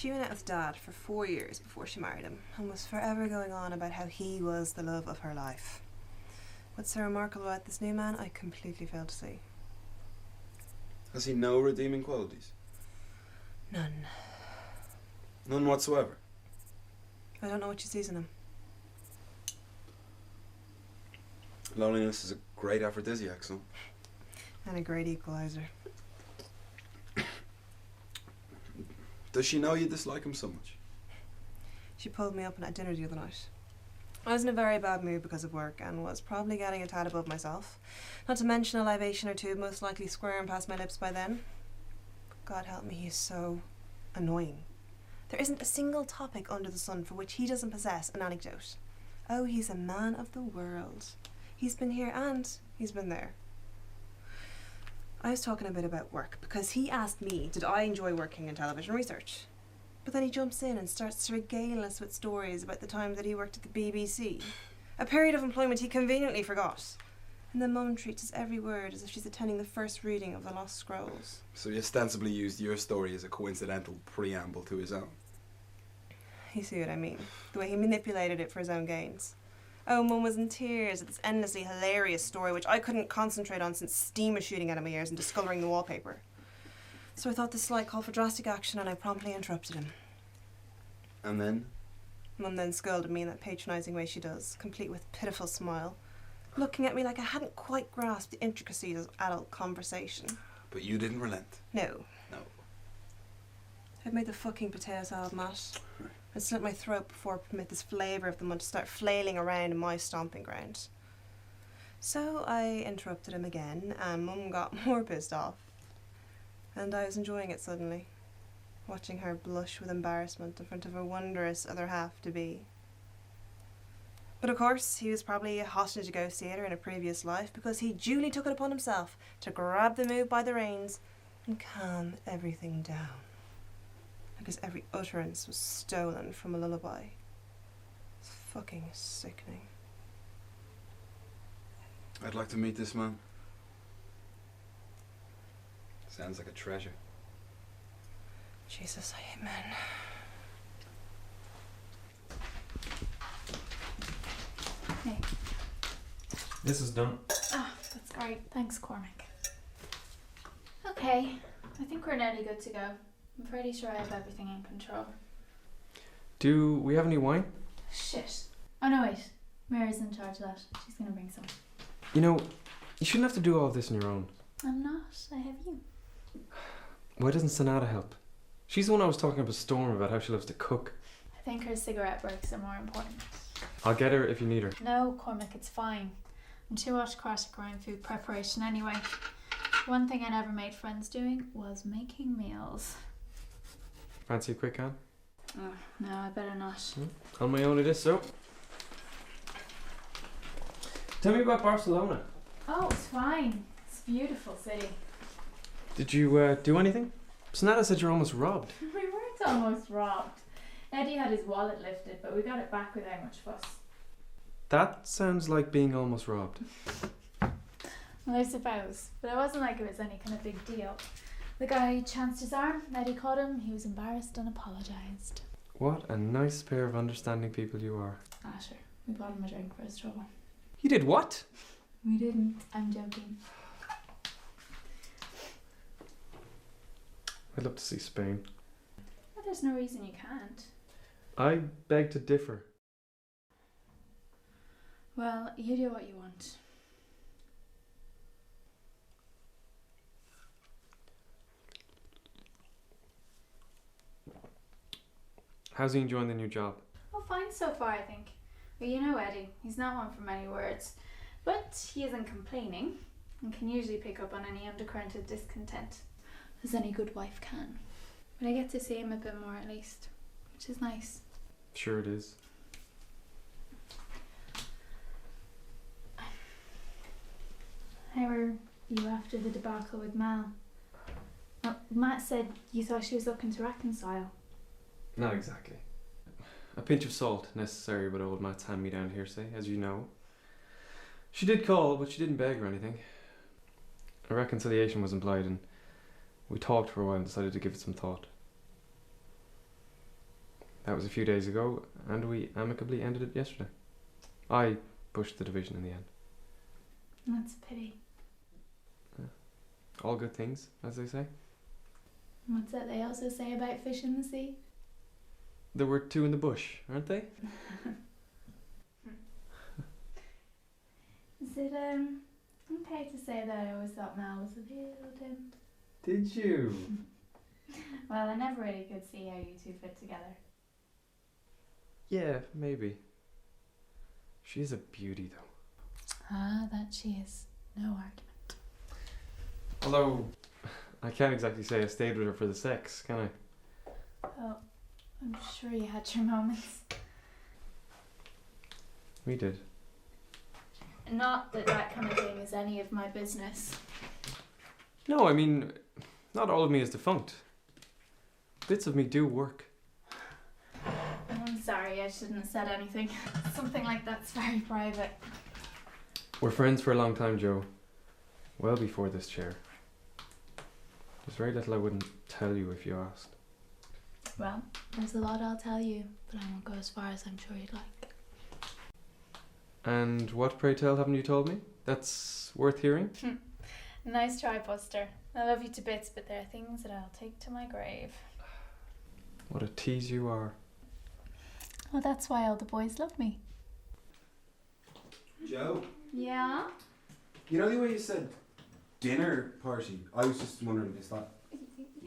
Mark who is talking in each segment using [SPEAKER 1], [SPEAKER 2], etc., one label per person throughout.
[SPEAKER 1] She went out with Dad for 4 years before she married him and was forever going on about how he was the love of her life. What's so remarkable about this new man, I completely failed to see.
[SPEAKER 2] Has he no redeeming qualities?
[SPEAKER 1] None.
[SPEAKER 2] None whatsoever?
[SPEAKER 1] I don't know what she sees in him.
[SPEAKER 2] Loneliness is a great aphrodisiac, son.
[SPEAKER 1] And a great equalizer.
[SPEAKER 2] Does she know you dislike him so much?
[SPEAKER 1] She pulled me up at dinner the other night. I was in a very bad mood because of work and was probably getting a tad above myself. Not to mention a libation or two most likely squaring past my lips by then. But God help me, he's so annoying. There isn't a single topic under the sun for which he doesn't possess an anecdote. Oh, he's a man of the world. He's been here and he's been there. I was talking a bit about work because he asked me, did I enjoy working in television research? But then he jumps in and starts to regale us with stories about the time that he worked at the BBC. A period of employment he conveniently forgot. And then Mum treats his every word as if she's attending the first reading of the Lost Scrolls.
[SPEAKER 2] So he ostensibly used your story as a coincidental preamble to his own.
[SPEAKER 1] You see what I mean? The way he manipulated it for his own gains. Oh, Mum was in tears at this endlessly hilarious story which I couldn't concentrate on since steam was shooting out of my ears and discolouring the wallpaper. So I thought this slight called for drastic action and I promptly interrupted him.
[SPEAKER 2] And then?
[SPEAKER 1] Mum then scolded me in that patronising way she does, complete with pitiful smile, looking at me like I hadn't quite grasped the intricacies of adult conversation.
[SPEAKER 2] But you didn't relent?
[SPEAKER 1] No.
[SPEAKER 2] No.
[SPEAKER 1] I'd made the fucking potato salad, Matt. I'd slit my throat before I permit this flavour of the mud to start flailing around in my stomping ground. So I interrupted him again and Mum got more pissed off. And I was enjoying it suddenly, watching her blush with embarrassment in front of her wondrous other half-to-be. But of course, he was probably a hostage negotiator in a previous life because he duly took it upon himself to grab the mood by the reins and calm everything down. Like his every utterance was stolen from a lullaby. It's fucking sickening.
[SPEAKER 2] I'd like to meet this man. Sounds like a treasure.
[SPEAKER 1] Jesus, amen.
[SPEAKER 3] Hey.
[SPEAKER 4] This is done.
[SPEAKER 3] Ah, that's great. Thanks, Cormac. Okay, I think we're nearly good to go. I'm pretty sure I have everything in control.
[SPEAKER 4] Do we have any wine?
[SPEAKER 3] Shit. Oh no, wait. Mary's in charge of that. She's gonna bring some.
[SPEAKER 4] You know, you shouldn't have to do all of this on your own.
[SPEAKER 3] I'm not. I have you.
[SPEAKER 4] Why doesn't Sonata help? She's the one I was talking about Storm about how she loves to cook.
[SPEAKER 3] I think her cigarette breaks are more important.
[SPEAKER 4] I'll get her if you need her.
[SPEAKER 3] No, Cormac, it's fine. I'm too autocratic around food preparation anyway. One thing I never made friends doing was making meals.
[SPEAKER 4] Fancy a quick can?
[SPEAKER 3] Oh, no, I better not.
[SPEAKER 4] On my own it is, so. Tell me about Barcelona.
[SPEAKER 3] Oh, it's fine. It's a beautiful city.
[SPEAKER 4] Did you do anything? Sonata said you're almost robbed.
[SPEAKER 3] We weren't almost robbed. Eddie had his wallet lifted, but we got it back without much fuss.
[SPEAKER 4] That sounds like being almost robbed.
[SPEAKER 3] Well, I suppose. But it wasn't like it was any kind of big deal. The guy chanced his arm, Eddie caught him, he was embarrassed and apologised.
[SPEAKER 4] What a nice pair of understanding people you are.
[SPEAKER 3] Ah, sure. We bought him a drink for his trouble.
[SPEAKER 4] You did what?
[SPEAKER 3] We didn't. I'm joking.
[SPEAKER 4] I'd love to see Spain.
[SPEAKER 3] Well, there's no reason you can't.
[SPEAKER 4] I beg to differ.
[SPEAKER 3] Well, you do what you want.
[SPEAKER 4] How's he enjoying the new job?
[SPEAKER 3] Oh, fine so far, I think. But you know Eddie, he's not one for many words. But he isn't complaining and can usually pick up on any undercurrent of discontent, as any good wife can. But I get to see him a bit more at least, which is nice.
[SPEAKER 4] Sure it is.
[SPEAKER 3] How were you after the debacle with Mal? Matt said you thought she was looking to reconcile.
[SPEAKER 4] Not exactly. A pinch of salt necessary with old Matt's hand-me-down hearsay, as you know. She did call, but she didn't beg or anything. A reconciliation was implied, and we talked for a while and decided to give it some thought. That was a few days ago, and we amicably ended it yesterday. I pushed the division in the end.
[SPEAKER 3] That's a pity.
[SPEAKER 4] All good things, as they say.
[SPEAKER 3] What's that they also say about fish in the sea?
[SPEAKER 4] There were two in the bush, aren't they?
[SPEAKER 3] Is it okay to say that I always thought Mal was a little dim?
[SPEAKER 4] Did you?
[SPEAKER 3] Well, I never really could see how you two fit together.
[SPEAKER 4] Yeah, maybe. She's a beauty, though.
[SPEAKER 3] Ah, that she is. No argument.
[SPEAKER 4] Although, I can't exactly say I stayed with her for the sex, can I?
[SPEAKER 3] Oh, I'm sure you had your moments.
[SPEAKER 4] We did.
[SPEAKER 3] Not that that kind of thing is any of my business.
[SPEAKER 4] No, I mean, not all of me is defunct. Bits of me do work.
[SPEAKER 3] I'm sorry, I shouldn't have said anything. Something like that's very private.
[SPEAKER 4] We're friends for a long time, Joe. Well before this chair. There's very little I wouldn't tell you if you asked.
[SPEAKER 3] Well, there's a lot I'll tell you, but I won't go as far as I'm sure you'd like.
[SPEAKER 4] And what, pray tell, haven't you told me? That's worth hearing?
[SPEAKER 3] Nice try, Buster. I love you to bits, but there are things that I'll take to my grave.
[SPEAKER 4] What a tease you are.
[SPEAKER 3] Well, that's why all the boys love me.
[SPEAKER 2] Joe,
[SPEAKER 3] Yeah?
[SPEAKER 2] you know the way you said dinner party? I was just wondering, is that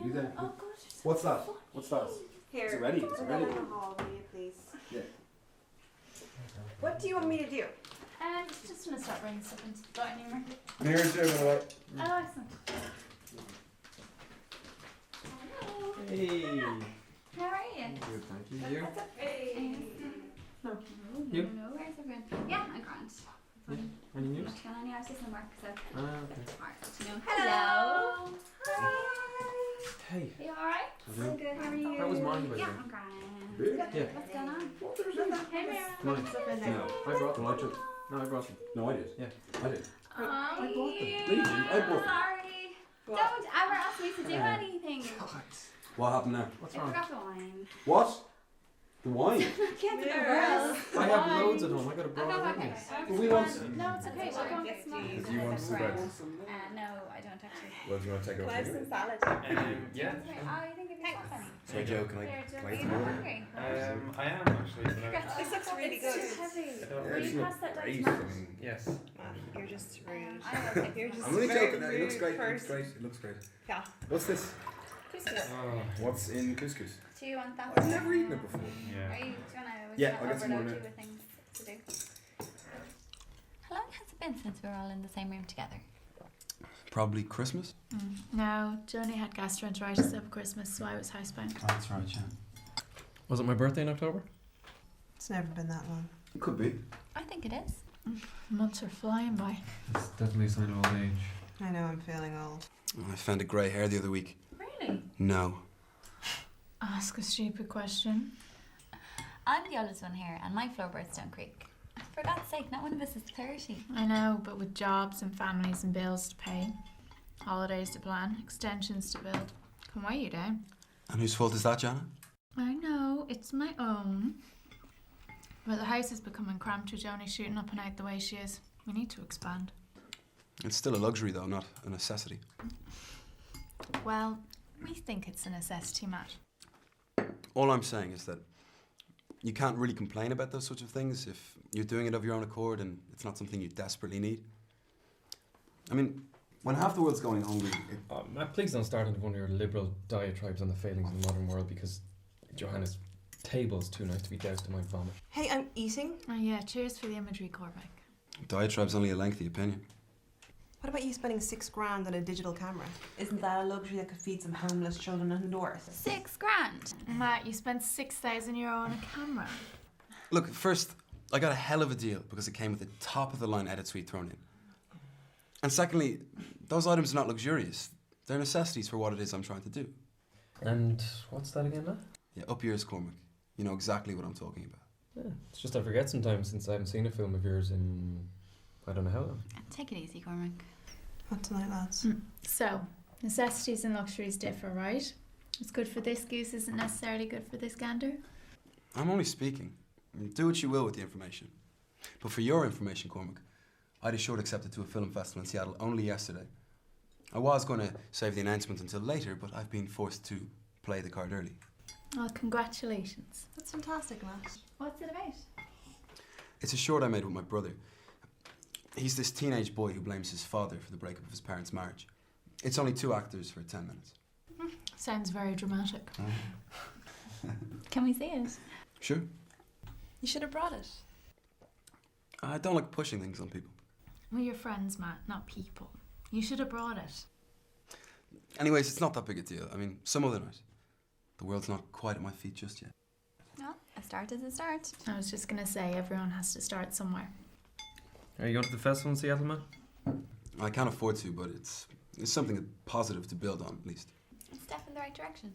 [SPEAKER 2] you there?
[SPEAKER 3] Oh, God.
[SPEAKER 2] What's that? What's that?
[SPEAKER 1] Here.
[SPEAKER 2] Is it ready? Is it ready?
[SPEAKER 1] Down the hall, will you please?
[SPEAKER 2] Yeah.
[SPEAKER 1] What do you want me to do?
[SPEAKER 3] Just want to start bringing stuff into the dining room.
[SPEAKER 2] Mirrors there, by the way.
[SPEAKER 3] Oh, excellent. Hello.
[SPEAKER 4] Hey.
[SPEAKER 3] How are you?
[SPEAKER 4] Good, thank you. You?
[SPEAKER 3] No.
[SPEAKER 4] You?
[SPEAKER 5] No, where's everyone? Yeah, I'm grand. Fine.
[SPEAKER 4] Any news?
[SPEAKER 5] Not going anywhere, I was just in work, so
[SPEAKER 4] Okay.
[SPEAKER 5] it's hard to know.
[SPEAKER 3] Hello.
[SPEAKER 4] Hey.
[SPEAKER 5] You alright?
[SPEAKER 1] I'm good. How are you?
[SPEAKER 4] That was mine, by the
[SPEAKER 5] Yeah,
[SPEAKER 4] way.
[SPEAKER 5] I'm grand.
[SPEAKER 2] Really?
[SPEAKER 4] Yeah.
[SPEAKER 5] What's going on?
[SPEAKER 3] Hey, Mira.
[SPEAKER 4] Mine.
[SPEAKER 2] No.
[SPEAKER 4] I brought them.
[SPEAKER 2] No, I took.
[SPEAKER 4] No, I brought them.
[SPEAKER 2] No, I did.
[SPEAKER 4] Yeah.
[SPEAKER 2] I did.
[SPEAKER 5] Oh,
[SPEAKER 2] I bought them.
[SPEAKER 5] you.
[SPEAKER 2] No, you didn't. I bought them.
[SPEAKER 5] Sorry.
[SPEAKER 1] What?
[SPEAKER 5] Don't ever ask me to do anything.
[SPEAKER 2] What happened now?
[SPEAKER 4] What's
[SPEAKER 5] I
[SPEAKER 4] wrong?
[SPEAKER 5] forgot the wine.
[SPEAKER 2] What? The wine?
[SPEAKER 5] Can't do the
[SPEAKER 1] Mirrors.
[SPEAKER 5] world.
[SPEAKER 4] I have loads at home. I got a
[SPEAKER 5] Oh,
[SPEAKER 4] broad
[SPEAKER 5] no,
[SPEAKER 4] with
[SPEAKER 5] okay.
[SPEAKER 4] me.
[SPEAKER 2] But we want.
[SPEAKER 5] No, it's okay. We'll go and get some more.
[SPEAKER 2] If you want some bread.
[SPEAKER 5] No, I don't actually.
[SPEAKER 2] Well, do you want to take it over?
[SPEAKER 1] salad?
[SPEAKER 4] Yeah.
[SPEAKER 5] Oh, you think it'd be so funny?
[SPEAKER 2] Sorry, Joe, can I
[SPEAKER 5] Here, do
[SPEAKER 2] play
[SPEAKER 5] you
[SPEAKER 2] some
[SPEAKER 5] want
[SPEAKER 2] order?
[SPEAKER 5] hungry?
[SPEAKER 4] I am actually. But
[SPEAKER 1] This looks really
[SPEAKER 5] It's
[SPEAKER 1] good.
[SPEAKER 5] too heavy.
[SPEAKER 4] I don't
[SPEAKER 5] Will
[SPEAKER 2] Yeah,
[SPEAKER 5] you
[SPEAKER 2] it's
[SPEAKER 5] pass
[SPEAKER 2] not
[SPEAKER 5] that down
[SPEAKER 2] great.
[SPEAKER 5] to
[SPEAKER 2] I
[SPEAKER 5] Matt?
[SPEAKER 2] mean,
[SPEAKER 4] yes.
[SPEAKER 1] You're just rude.
[SPEAKER 5] I will take
[SPEAKER 1] You're
[SPEAKER 5] one.
[SPEAKER 1] just
[SPEAKER 2] I'm only
[SPEAKER 1] very
[SPEAKER 2] joking. It looks
[SPEAKER 1] rude
[SPEAKER 2] great. It looks
[SPEAKER 1] person.
[SPEAKER 2] great. It looks great.
[SPEAKER 1] Yeah.
[SPEAKER 2] What's this?
[SPEAKER 5] Couscous.
[SPEAKER 4] Oh,
[SPEAKER 2] What's in couscous?
[SPEAKER 5] Do you want that?
[SPEAKER 2] I've never eaten it before.
[SPEAKER 4] yeah.
[SPEAKER 5] Are you, do you want to
[SPEAKER 2] Yeah, I'll get some more
[SPEAKER 5] overload
[SPEAKER 2] now.
[SPEAKER 5] you with things to do? How long has it been since we were all in the same room together?
[SPEAKER 2] Probably Christmas.
[SPEAKER 3] No, Johnny had gastroenteritis over Christmas, so I was housebound.
[SPEAKER 2] Oh, that's right, yeah.
[SPEAKER 4] Was it my birthday in October?
[SPEAKER 1] It's never been that long.
[SPEAKER 2] It could be.
[SPEAKER 5] I think it is.
[SPEAKER 3] Months are flying by.
[SPEAKER 4] It's definitely a sign of old age.
[SPEAKER 1] I know I'm feeling old.
[SPEAKER 2] I found a grey hair the other week.
[SPEAKER 5] Really?
[SPEAKER 2] No.
[SPEAKER 3] Ask a stupid question.
[SPEAKER 5] I'm the oldest one here, and my floorboards don't creak. For God's sake, not one of us is 30.
[SPEAKER 3] I know, but with jobs and families and bills to pay, holidays to plan, extensions to build, can weigh you down.
[SPEAKER 2] And whose fault is that, Jana?
[SPEAKER 3] I know, it's my own. But the house is becoming cramped with Joni shooting up and out the way she is. We need to expand.
[SPEAKER 2] It's still a luxury, though, not a necessity.
[SPEAKER 3] Well, we think it's a necessity, Matt.
[SPEAKER 2] All I'm saying is that you can't really complain about those sorts of things if you're doing it of your own accord and it's not something you desperately need. I mean, when half the world's going hungry,
[SPEAKER 4] Matt, please don't start into one of your liberal diatribes on the failings of the modern world because Johanna's table's too nice to be doused in my vomit.
[SPEAKER 1] Hey, I'm eating.
[SPEAKER 3] Oh yeah, cheers for the imagery, Cormac.
[SPEAKER 2] diatribe's only a lengthy opinion.
[SPEAKER 1] What about you spending $6,000 on a digital camera? Isn't that a luxury that could feed some homeless children indoors?
[SPEAKER 5] $6,000.
[SPEAKER 3] Matt, you spent €6,000 on a camera.
[SPEAKER 2] Look, first, I got a hell of a deal because it came with the top-of-the-line edit suite thrown in. And secondly, those items are not luxurious. They're necessities for what it is I'm trying to do.
[SPEAKER 4] And what's that again, Matt?
[SPEAKER 2] Yeah, up yours, Cormac. You know exactly what I'm talking about.
[SPEAKER 4] Yeah, it's just I forget sometimes since I haven't seen a film of yours in I don't know how long.
[SPEAKER 5] Take it easy, Cormac.
[SPEAKER 1] Not tonight, lads.
[SPEAKER 3] So, necessities and luxuries differ, right? What's good for this goose isn't necessarily good for this gander.
[SPEAKER 2] I'm only speaking. Do what you will with the information. But for your information, Cormac, I had short accepted to a film festival in Seattle only yesterday. I was going to save the announcement until later, but I've been forced to play the card early.
[SPEAKER 3] Oh, congratulations.
[SPEAKER 1] That's fantastic, Matt.
[SPEAKER 3] What's it about?
[SPEAKER 2] It's a short I made with my brother. He's this teenage boy who blames his father for the breakup of his parents' marriage. It's only 2 actors for 10 minutes.
[SPEAKER 3] Sounds very dramatic.
[SPEAKER 5] Can we see it?
[SPEAKER 2] Sure.
[SPEAKER 1] You should have brought it.
[SPEAKER 2] I don't like pushing things on people.
[SPEAKER 3] We're your friends, Matt, not people. You should have brought it.
[SPEAKER 2] Anyways, it's not that big a deal. I mean, some other night. The world's not quite at my feet just yet.
[SPEAKER 5] No, a start is a start.
[SPEAKER 3] I was just going to say, everyone has to start somewhere.
[SPEAKER 4] Are you going to the festival in Seattle, man?
[SPEAKER 2] I can't afford to, but it's something positive to build on, at least.
[SPEAKER 5] It's a step in the right direction.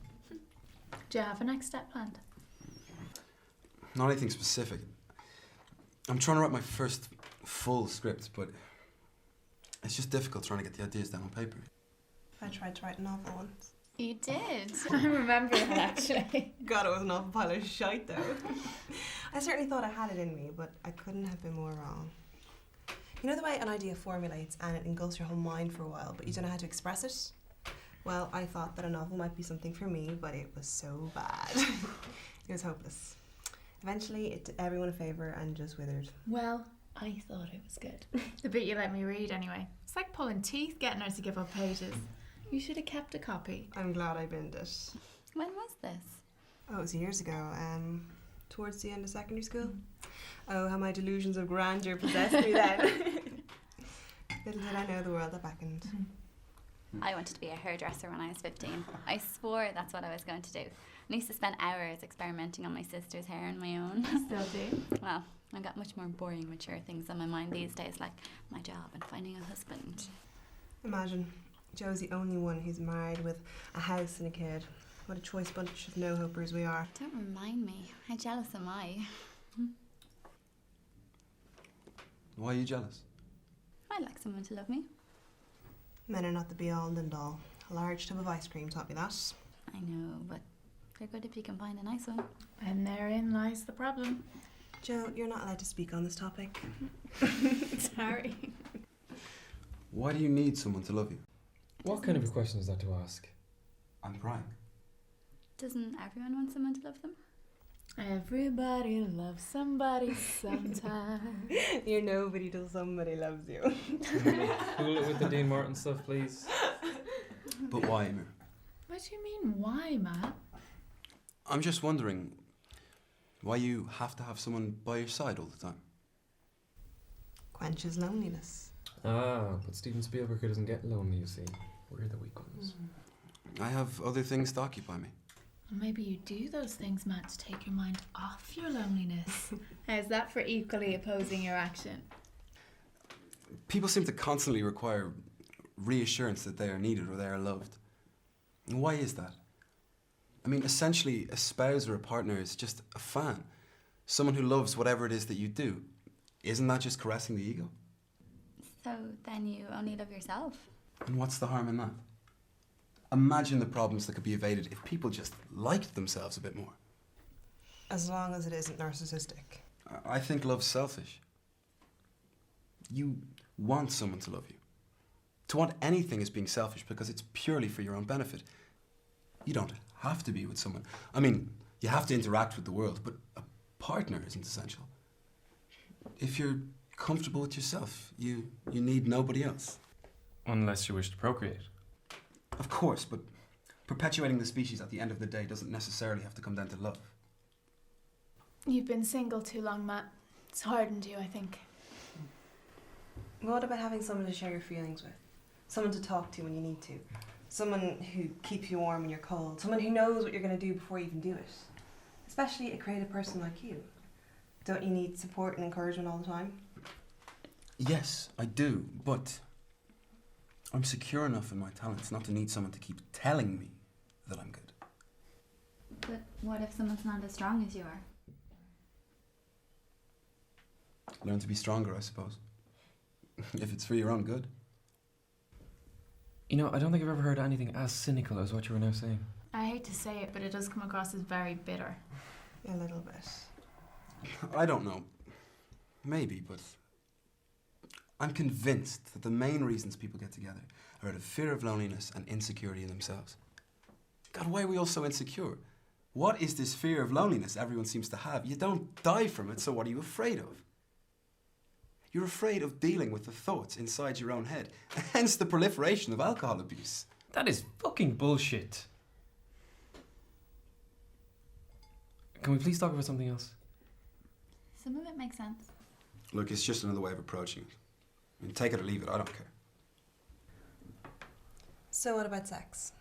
[SPEAKER 3] Do you have a next step planned?
[SPEAKER 2] Not anything specific. I'm trying to write my first full script, but it's just difficult trying to get the ideas down on paper.
[SPEAKER 1] I tried to write a novel once.
[SPEAKER 5] You did.
[SPEAKER 3] I remember that, actually.
[SPEAKER 1] God, it was an awful pile of shite, though. I certainly thought I had it in me, but I couldn't have been more wrong. You know the way an idea formulates and it engulfs your whole mind for a while, but you don't know how to express it? Well, I thought that a novel might be something for me, but it was so bad. It was hopeless. Eventually, it did everyone a favour and just withered.
[SPEAKER 3] Well, I thought it was good. The bit you let me read, anyway. It's like pulling teeth getting her to give up pages. You should have kept a copy.
[SPEAKER 1] I'm glad I binned it.
[SPEAKER 5] When was this?
[SPEAKER 1] Oh, it was years ago, towards the end of secondary school. Oh, how my delusions of grandeur possessed me then. Little did I know the world that beckoned.
[SPEAKER 5] I wanted to be a hairdresser when I was 15. I swore that's what I was going to do. I used to spend hours experimenting on my sister's hair and my own.
[SPEAKER 3] Still do.
[SPEAKER 5] Well, I've got much more boring, mature things on my mind these days, like my job and finding a husband.
[SPEAKER 1] Imagine, Joe's the only one who's married with a house and a kid. What a choice bunch of no-hopers we are.
[SPEAKER 5] Don't remind me. How jealous am I?
[SPEAKER 2] Why are you jealous?
[SPEAKER 5] I'd like someone to love me.
[SPEAKER 1] Men are not the be-all and end-all. A large tub of ice cream taught me that.
[SPEAKER 5] I know, but they're good if you can find a nice one.
[SPEAKER 3] And therein lies the problem.
[SPEAKER 1] Joe, you're not allowed to speak on this topic.
[SPEAKER 3] Sorry.
[SPEAKER 2] Why do you need someone to love you?
[SPEAKER 4] What kind of a question is that to ask?
[SPEAKER 2] I'm crying.
[SPEAKER 5] Doesn't everyone want someone to love them?
[SPEAKER 3] Everybody loves somebody sometime.
[SPEAKER 1] You're nobody till somebody loves you.
[SPEAKER 4] Cool it with the Dean Martin stuff, please.
[SPEAKER 2] But why, Emir?
[SPEAKER 3] What do you mean, why, Matt?
[SPEAKER 2] I'm just wondering why you have to have someone by your side all the time.
[SPEAKER 1] Quenches loneliness.
[SPEAKER 4] Ah, but Steven Spielberg doesn't get lonely, you see. We're the weak ones.
[SPEAKER 2] I have other things to occupy me.
[SPEAKER 3] Maybe you do those things, Matt, to take your mind off your loneliness. How's that for equally opposing your action?
[SPEAKER 2] People seem to constantly require reassurance that they are needed or they are loved. And why is that? I mean, essentially, a spouse or a partner is just a fan. Someone who loves whatever it is that you do. Isn't that just caressing the ego?
[SPEAKER 5] So then you only love yourself?
[SPEAKER 2] And what's the harm in that? Imagine the problems that could be evaded if people just liked themselves a bit more.
[SPEAKER 1] As long as it isn't narcissistic.
[SPEAKER 2] I think love's selfish. You want someone to love you. To want anything is being selfish because it's purely for your own benefit. You don't have to be with someone. I mean, you have to interact with the world, but a partner isn't essential. If you're comfortable with yourself, you need nobody else.
[SPEAKER 4] Unless you wish to procreate.
[SPEAKER 2] Of course, but perpetuating the species at the end of the day doesn't necessarily have to come down to love.
[SPEAKER 3] You've been single too long, Matt. It's hardened you, I think.
[SPEAKER 1] What about having someone to share your feelings with? Someone to talk to when you need to? Someone who keeps you warm when you're cold? Someone who knows what you're going to do before you even do it? Especially a creative person like you. Don't you need support and encouragement all the time?
[SPEAKER 2] Yes, I do, but I'm secure enough in my talents not to need someone to keep telling me that I'm good.
[SPEAKER 5] But what if someone's not as strong as you are?
[SPEAKER 2] Learn to be stronger, I suppose. If it's for your own good.
[SPEAKER 4] You know, I don't think I've ever heard anything as cynical as what you were now saying.
[SPEAKER 3] I hate to say it, but it does come across as very bitter.
[SPEAKER 1] A little bit.
[SPEAKER 2] I don't know. Maybe, but I'm convinced that the main reasons people get together are out of fear of loneliness and insecurity in themselves. God, why are we all so insecure? What is this fear of loneliness everyone seems to have? You don't die from it, so what are you afraid of? You're afraid of dealing with the thoughts inside your own head, hence the proliferation of alcohol abuse.
[SPEAKER 4] That is fucking bullshit. Can we please talk about something else?
[SPEAKER 5] Some of it makes sense.
[SPEAKER 2] Look, it's just another way of approaching it. I mean, take it or leave it, I don't care.
[SPEAKER 1] So what about sex?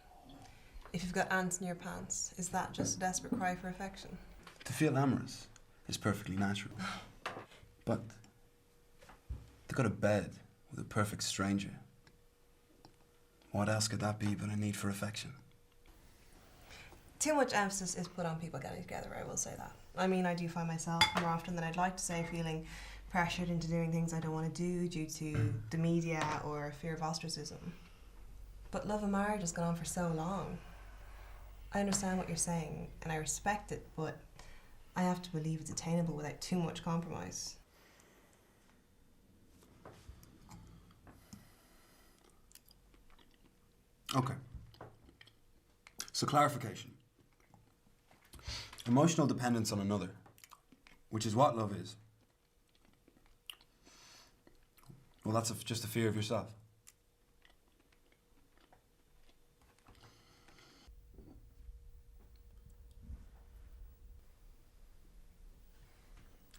[SPEAKER 1] If you've got ants in your pants, is that just a desperate cry for affection?
[SPEAKER 2] To feel amorous is perfectly natural. But to go to bed with a perfect stranger, what else could that be but a need for affection?
[SPEAKER 1] Too much emphasis is put on people getting together, I will say that. I mean, I do find myself more often than I'd like to say feeling pressured into doing things I don't want to do due to the media or fear of ostracism. But love and marriage has gone on for so long. I understand what you're saying and I respect it, but I have to believe it's attainable without too much compromise.
[SPEAKER 2] Okay. So clarification. Emotional dependence on another, which is what love is. Well, that's just a fear of yourself.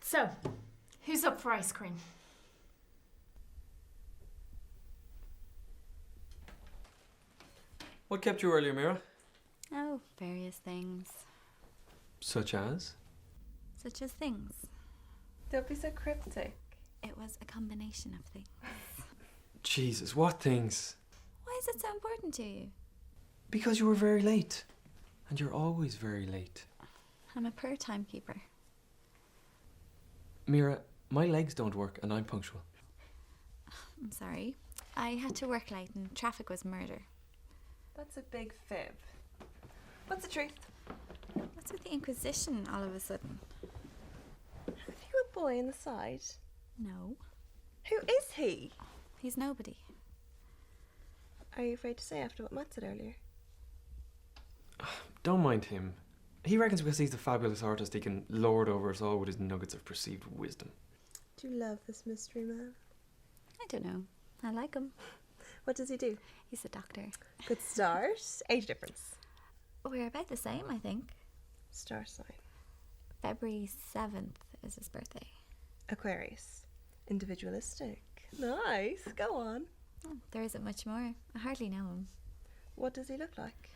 [SPEAKER 3] So, who's up for ice cream?
[SPEAKER 4] What kept you earlier, Mira?
[SPEAKER 5] Oh, various things.
[SPEAKER 4] Such as?
[SPEAKER 5] Such as things.
[SPEAKER 6] Don't be so cryptic.
[SPEAKER 5] It was a combination of things.
[SPEAKER 4] Jesus, what things?
[SPEAKER 5] Why is it so important to you?
[SPEAKER 4] Because you were very late. And you're always very late.
[SPEAKER 5] I'm a poor timekeeper.
[SPEAKER 4] Mira, my legs don't work and I'm punctual.
[SPEAKER 5] I'm sorry. I had to work late and traffic was murder.
[SPEAKER 6] That's a big fib. What's the truth?
[SPEAKER 5] What's with the Inquisition all of a sudden?
[SPEAKER 6] Have you a boy on the side?
[SPEAKER 5] No,
[SPEAKER 6] Who is he?
[SPEAKER 5] he's nobody.
[SPEAKER 6] Are you afraid to say after what Matt said earlier?
[SPEAKER 4] Don't mind him. He reckons because he's the fabulous artist he can lord over us all with his nuggets of perceived wisdom.
[SPEAKER 6] Do you love this mystery man?
[SPEAKER 5] I don't know. I like him.
[SPEAKER 6] What does he do?
[SPEAKER 5] He's a doctor.
[SPEAKER 6] Good start. Age difference.
[SPEAKER 5] We're about the same, I think.
[SPEAKER 6] Star sign.
[SPEAKER 5] February 7th is his birthday.
[SPEAKER 6] Aquarius. Individualistic. Nice. Go on.
[SPEAKER 5] Oh, there isn't much more. I hardly know him.
[SPEAKER 6] What does he look like?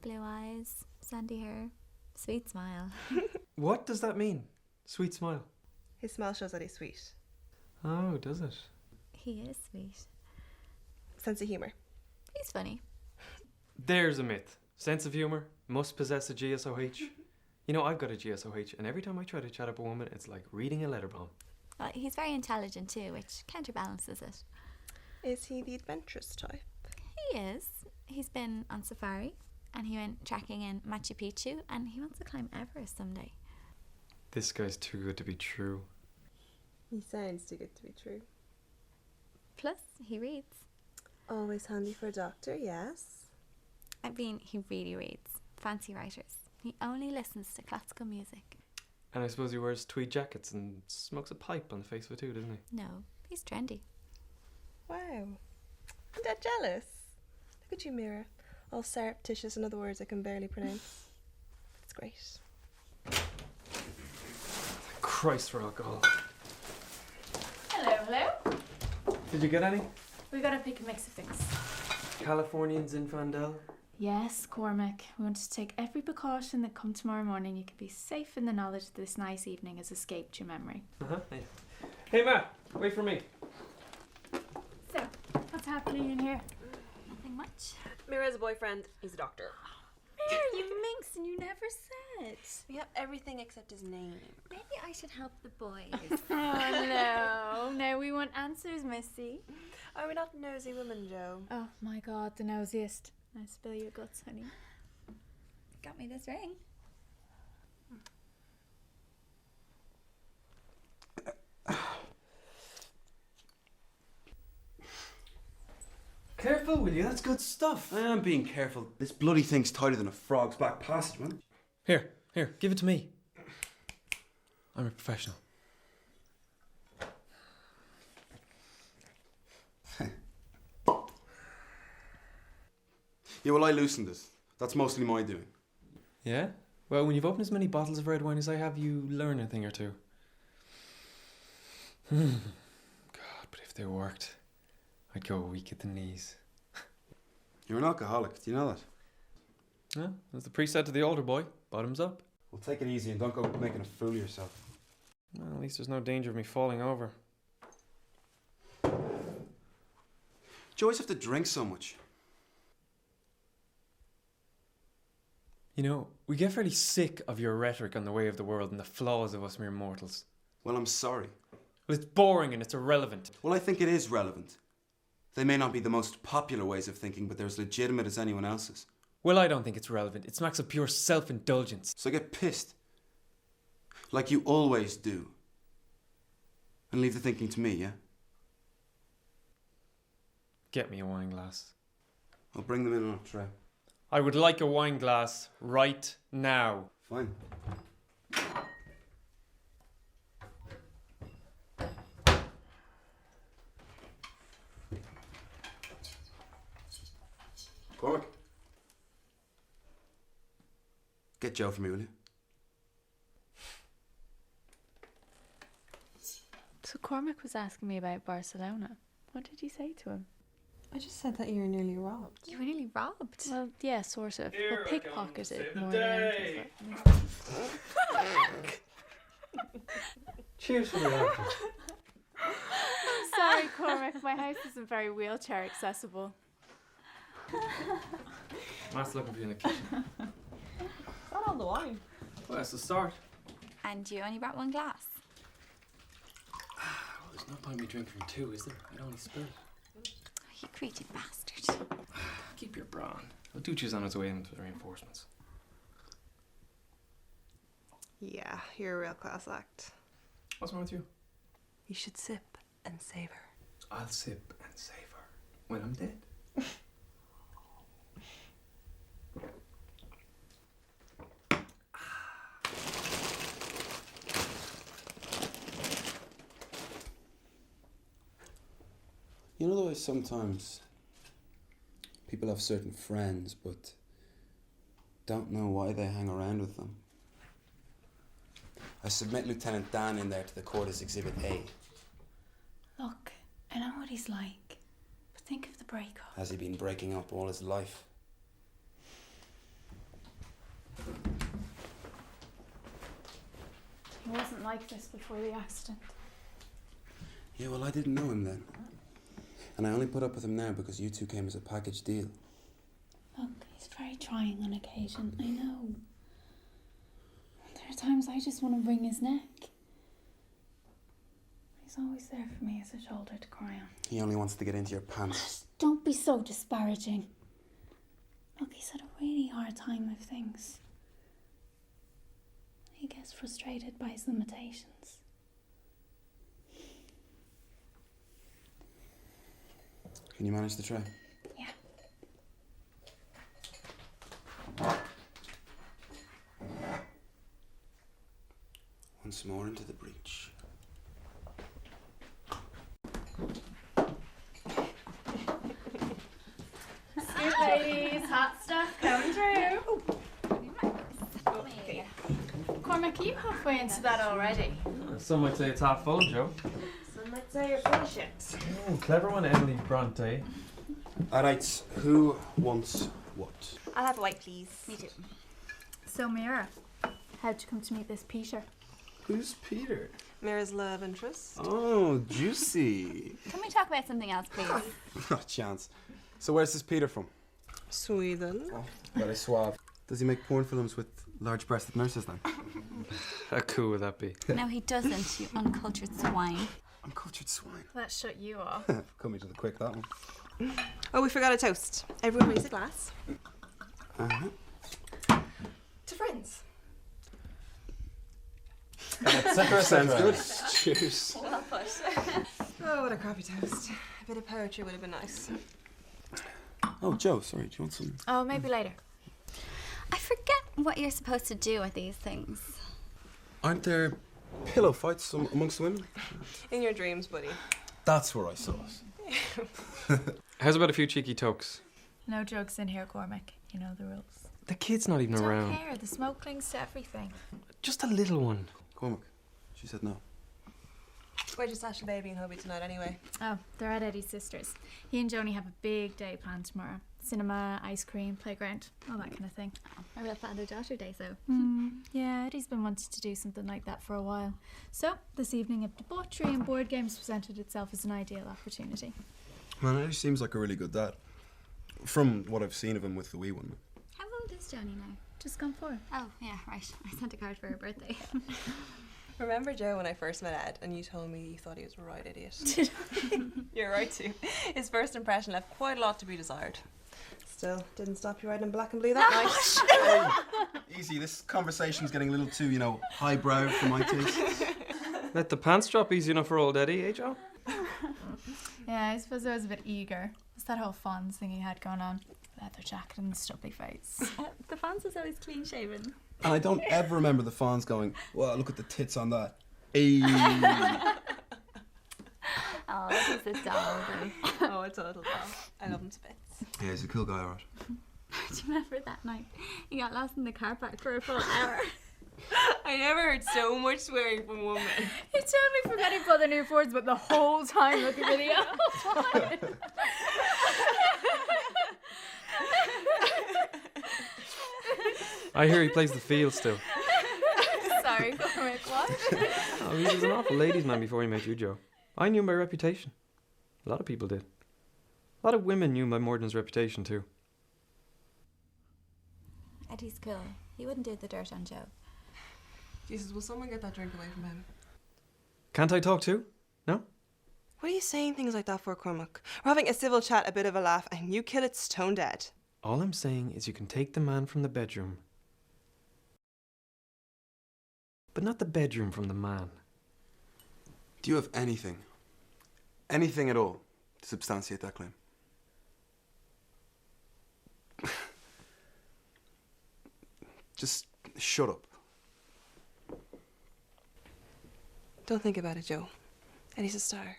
[SPEAKER 5] Blue eyes, sandy hair, sweet smile.
[SPEAKER 4] What does that mean? Sweet smile.
[SPEAKER 6] His smile shows that he's sweet.
[SPEAKER 4] Oh, does it?
[SPEAKER 5] He is sweet.
[SPEAKER 6] Sense of humour.
[SPEAKER 5] He's funny.
[SPEAKER 4] There's a myth. Sense of humour must possess a GSOH. You know, I've got a GSOH, and every time I try to chat up a woman, it's like reading a letter bomb.
[SPEAKER 5] He's very intelligent too, which counterbalances it.
[SPEAKER 6] Is he the adventurous type?
[SPEAKER 5] He is. He's been on safari, and he went trekking in Machu Picchu, and he wants to climb Everest someday.
[SPEAKER 4] This guy's too good to be true.
[SPEAKER 6] He sounds too good to be true.
[SPEAKER 5] Plus, he reads.
[SPEAKER 6] Always handy for a doctor, yes.
[SPEAKER 5] I mean, he really reads. Fancy writers. He only listens to classical music.
[SPEAKER 4] And I suppose he wears tweed jackets and smokes a pipe on the face of it too, doesn't he?
[SPEAKER 5] No, he's trendy.
[SPEAKER 6] Wow. I'm dead jealous. Look at you, Mira. All surreptitious in other words I can barely pronounce. That's great.
[SPEAKER 4] Christ for alcohol.
[SPEAKER 3] Hello, hello.
[SPEAKER 4] Did you get any?
[SPEAKER 3] We gotta pick a mix of things.
[SPEAKER 4] Californian Zinfandel?
[SPEAKER 3] Yes, Cormac. We want to take every precaution that come tomorrow morning. You can be safe in the knowledge that this nice evening has escaped your memory.
[SPEAKER 4] Yeah. Hey Matt, wait for me.
[SPEAKER 3] So, what's happening in here?
[SPEAKER 5] Nothing much.
[SPEAKER 6] Mira's a boyfriend. He's a doctor.
[SPEAKER 5] You minx, and you never said.
[SPEAKER 6] We have everything except his name.
[SPEAKER 5] Maybe I should help the boys.
[SPEAKER 3] Oh no, no, we want answers, Missy.
[SPEAKER 6] Are we not nosy women, Joe?
[SPEAKER 3] Oh my god, the nosiest. Now spill your guts, honey.
[SPEAKER 5] Got me this ring.
[SPEAKER 4] careful, will you? That's good stuff.
[SPEAKER 2] I am being careful. This bloody thing's tighter than a frog's back passage, man.
[SPEAKER 4] Here, give it to me. I'm a professional.
[SPEAKER 2] Yeah, well, I loosened it. That's mostly my doing.
[SPEAKER 4] Yeah? Well, when you've opened as many bottles of red wine as I have, you learn a thing or two. God, but if they worked, I'd go weak at the knees.
[SPEAKER 2] You're an alcoholic, do you know that?
[SPEAKER 4] Yeah, as the priest said to the older boy, bottoms up.
[SPEAKER 2] Well, take it easy and don't go making a fool of yourself.
[SPEAKER 4] Well, at least there's no danger of me falling over.
[SPEAKER 2] Do you always have to drink so much?
[SPEAKER 4] You know, we get fairly sick of your rhetoric on the way of the world and the flaws of us mere mortals.
[SPEAKER 2] Well, I'm sorry.
[SPEAKER 4] Well, it's boring and it's irrelevant.
[SPEAKER 2] Well, I think it is relevant. They may not be the most popular ways of thinking, but they're as legitimate as anyone else's.
[SPEAKER 4] Well, I don't think it's relevant. It smacks of pure self-indulgence.
[SPEAKER 2] So get pissed. Like you always do. And leave the thinking to me, yeah?
[SPEAKER 4] Get me a wine glass.
[SPEAKER 2] I'll bring them in on a tray.
[SPEAKER 4] I would like a wine glass right now.
[SPEAKER 2] Fine. Cormac. Get Joe for me, will you?
[SPEAKER 3] So Cormac was asking me about Barcelona. What did you say to him?
[SPEAKER 1] I just said that you were nearly robbed.
[SPEAKER 5] You were nearly robbed.
[SPEAKER 3] Well, yeah, sort of.
[SPEAKER 4] Here
[SPEAKER 3] Well,
[SPEAKER 4] I come to save
[SPEAKER 3] pickpocketed
[SPEAKER 4] the
[SPEAKER 3] more
[SPEAKER 4] day.
[SPEAKER 3] than anything.
[SPEAKER 4] Cheers for the laughter.
[SPEAKER 3] Sorry, Cormac. My house isn't very wheelchair accessible.
[SPEAKER 4] Matt's looking for you in the kitchen.
[SPEAKER 1] Not all the wine.
[SPEAKER 4] Well, that's the start.
[SPEAKER 5] And you only brought one glass.
[SPEAKER 4] Well, there's no point in me drinking from two, is there? I'd only spill it.
[SPEAKER 5] Oh, you greedy bastard.
[SPEAKER 4] Keep your bra on. Well, Ducci's on his way into the reinforcements.
[SPEAKER 1] Yeah, you're a real class act.
[SPEAKER 4] What's wrong with you?
[SPEAKER 1] You should sip and savor.
[SPEAKER 4] I'll sip and savor when I'm dead.
[SPEAKER 2] You know the way sometimes people have certain friends but don't know why they hang around with them? I submit Lieutenant Dan in there to the court as Exhibit A.
[SPEAKER 3] Look, I know what he's like. But think of the breakup.
[SPEAKER 2] Has he been breaking up all his life?
[SPEAKER 3] He wasn't like this before the accident.
[SPEAKER 2] Yeah, well, I didn't know him then. And I only put up with him now because you two came as a package deal.
[SPEAKER 3] Look, he's very trying on occasion, I know. There are times I just want to wring his neck. He's always there for me as a shoulder to cry on.
[SPEAKER 2] He only wants to get into your pants.
[SPEAKER 3] Don't be so disparaging. Look, he's had a really hard time with things. He gets frustrated by his limitations.
[SPEAKER 2] Can you manage the tray?
[SPEAKER 3] Yeah.
[SPEAKER 2] Once more into the breach.
[SPEAKER 3] Scoop, ladies, hot stuff coming through.
[SPEAKER 5] Okay.
[SPEAKER 3] Cormac, are you halfway into that already?
[SPEAKER 4] Some might say it's half full, Joe.
[SPEAKER 1] Some might say you're full of shit.
[SPEAKER 4] Oh, clever one, Emily Bronte.
[SPEAKER 2] Alright, who wants what?
[SPEAKER 1] I'll have a white, please.
[SPEAKER 5] Me too.
[SPEAKER 3] So, Mira, how'd you come to meet this Peter?
[SPEAKER 2] Who's Peter?
[SPEAKER 1] Mira's love interest.
[SPEAKER 2] Oh, juicy.
[SPEAKER 5] Can we talk about something else, please?
[SPEAKER 2] Not a chance. So where's this Peter from?
[SPEAKER 1] Sweden.
[SPEAKER 2] Oh, very suave. Does he make porn films with large-breasted nurses then?
[SPEAKER 4] How cool would that be?
[SPEAKER 5] No, he doesn't, you uncultured swine.
[SPEAKER 2] Uncultured swine.
[SPEAKER 3] That shut you off.
[SPEAKER 2] Coming to the quick, that one.
[SPEAKER 1] Oh, we forgot a toast. Everyone raise a glass.
[SPEAKER 2] Uh-huh.
[SPEAKER 1] To friends.
[SPEAKER 2] Sounds good. Cheers.
[SPEAKER 5] Well put.
[SPEAKER 1] Oh, what a crappy toast. A bit of poetry would have been nice.
[SPEAKER 2] Oh, Joe, sorry, do you want some?
[SPEAKER 3] Oh, maybe later.
[SPEAKER 5] I forget what you're supposed to do with these things.
[SPEAKER 2] Aren't there pillow fights amongst the women?
[SPEAKER 1] In your dreams, buddy.
[SPEAKER 2] That's where I saw it.
[SPEAKER 4] How's about a few cheeky tokes?
[SPEAKER 3] No jokes in here, Cormac. You know the rules.
[SPEAKER 4] The kid's not even
[SPEAKER 3] Don't
[SPEAKER 4] around.
[SPEAKER 3] care. The smoke clings to everything.
[SPEAKER 4] Just a little one.
[SPEAKER 2] Cormac, she said no.
[SPEAKER 1] We're just Ash and Baby and hubby tonight anyway.
[SPEAKER 3] Oh, they're at Eddie's sister's. He and Joni have a big day planned tomorrow. Cinema, ice cream, playground, all that kind of thing.
[SPEAKER 5] A real father-daughter day, so.
[SPEAKER 3] Yeah, Eddie's been wanting to do something like that for a while. So, this evening of debauchery and board games presented itself as an ideal opportunity.
[SPEAKER 2] Man, Eddie seems like a really good dad. From what I've seen of him with the wee one.
[SPEAKER 5] How old is Joni now?
[SPEAKER 3] Just gone for it.
[SPEAKER 5] Oh, yeah, right. I sent a card for her birthday.
[SPEAKER 1] Remember, Joe, when I first met Ed and you told me you thought he was a right idiot? You're right too. His first impression left quite a lot to be desired. Still, didn't stop you riding in black and blue that night.
[SPEAKER 2] Hey, easy, this conversation's getting a little too, highbrow for my taste.
[SPEAKER 4] Let the pants drop easy enough for old Eddie, eh, Joe?
[SPEAKER 3] Yeah, I suppose I was a bit eager. It's that whole Fonz thing he had going on. Leather jacket and the stubbly face.
[SPEAKER 5] The Fonz was always clean-shaven.
[SPEAKER 2] And I don't ever remember the fans going, well, look at the tits on that. Hey.
[SPEAKER 5] Oh, this is a doll, though.
[SPEAKER 1] Oh, a total doll. I love him to bits.
[SPEAKER 2] Yeah, he's a cool guy, alright.
[SPEAKER 5] Do you remember that night? He got lost in the car park for a full hour.
[SPEAKER 1] I never heard so much swearing from one man.
[SPEAKER 3] He's totally forgetting about the new Fords, but the whole time looking for the outside.
[SPEAKER 4] I hear he plays the field still.
[SPEAKER 3] Sorry, Cormac, what?
[SPEAKER 4] Oh, he was an awful ladies' man before he met you, Joe. I knew him by reputation. A lot of people did. A lot of women knew him by more than his reputation, too.
[SPEAKER 5] Eddie's cool. He wouldn't do the dirt on Joe.
[SPEAKER 1] Jesus, will someone get that drink away from him?
[SPEAKER 4] Can't I talk too? No?
[SPEAKER 1] What are you saying things like that for, Cormac? We're having a civil chat, a bit of a laugh, and you kill it stone dead.
[SPEAKER 4] All I'm saying is you can take the man from the bedroom, but not the bedroom from the man.
[SPEAKER 2] Do you have anything at all, to substantiate that claim? Just shut up.
[SPEAKER 1] Don't think about it, Joe. Eddie's a star.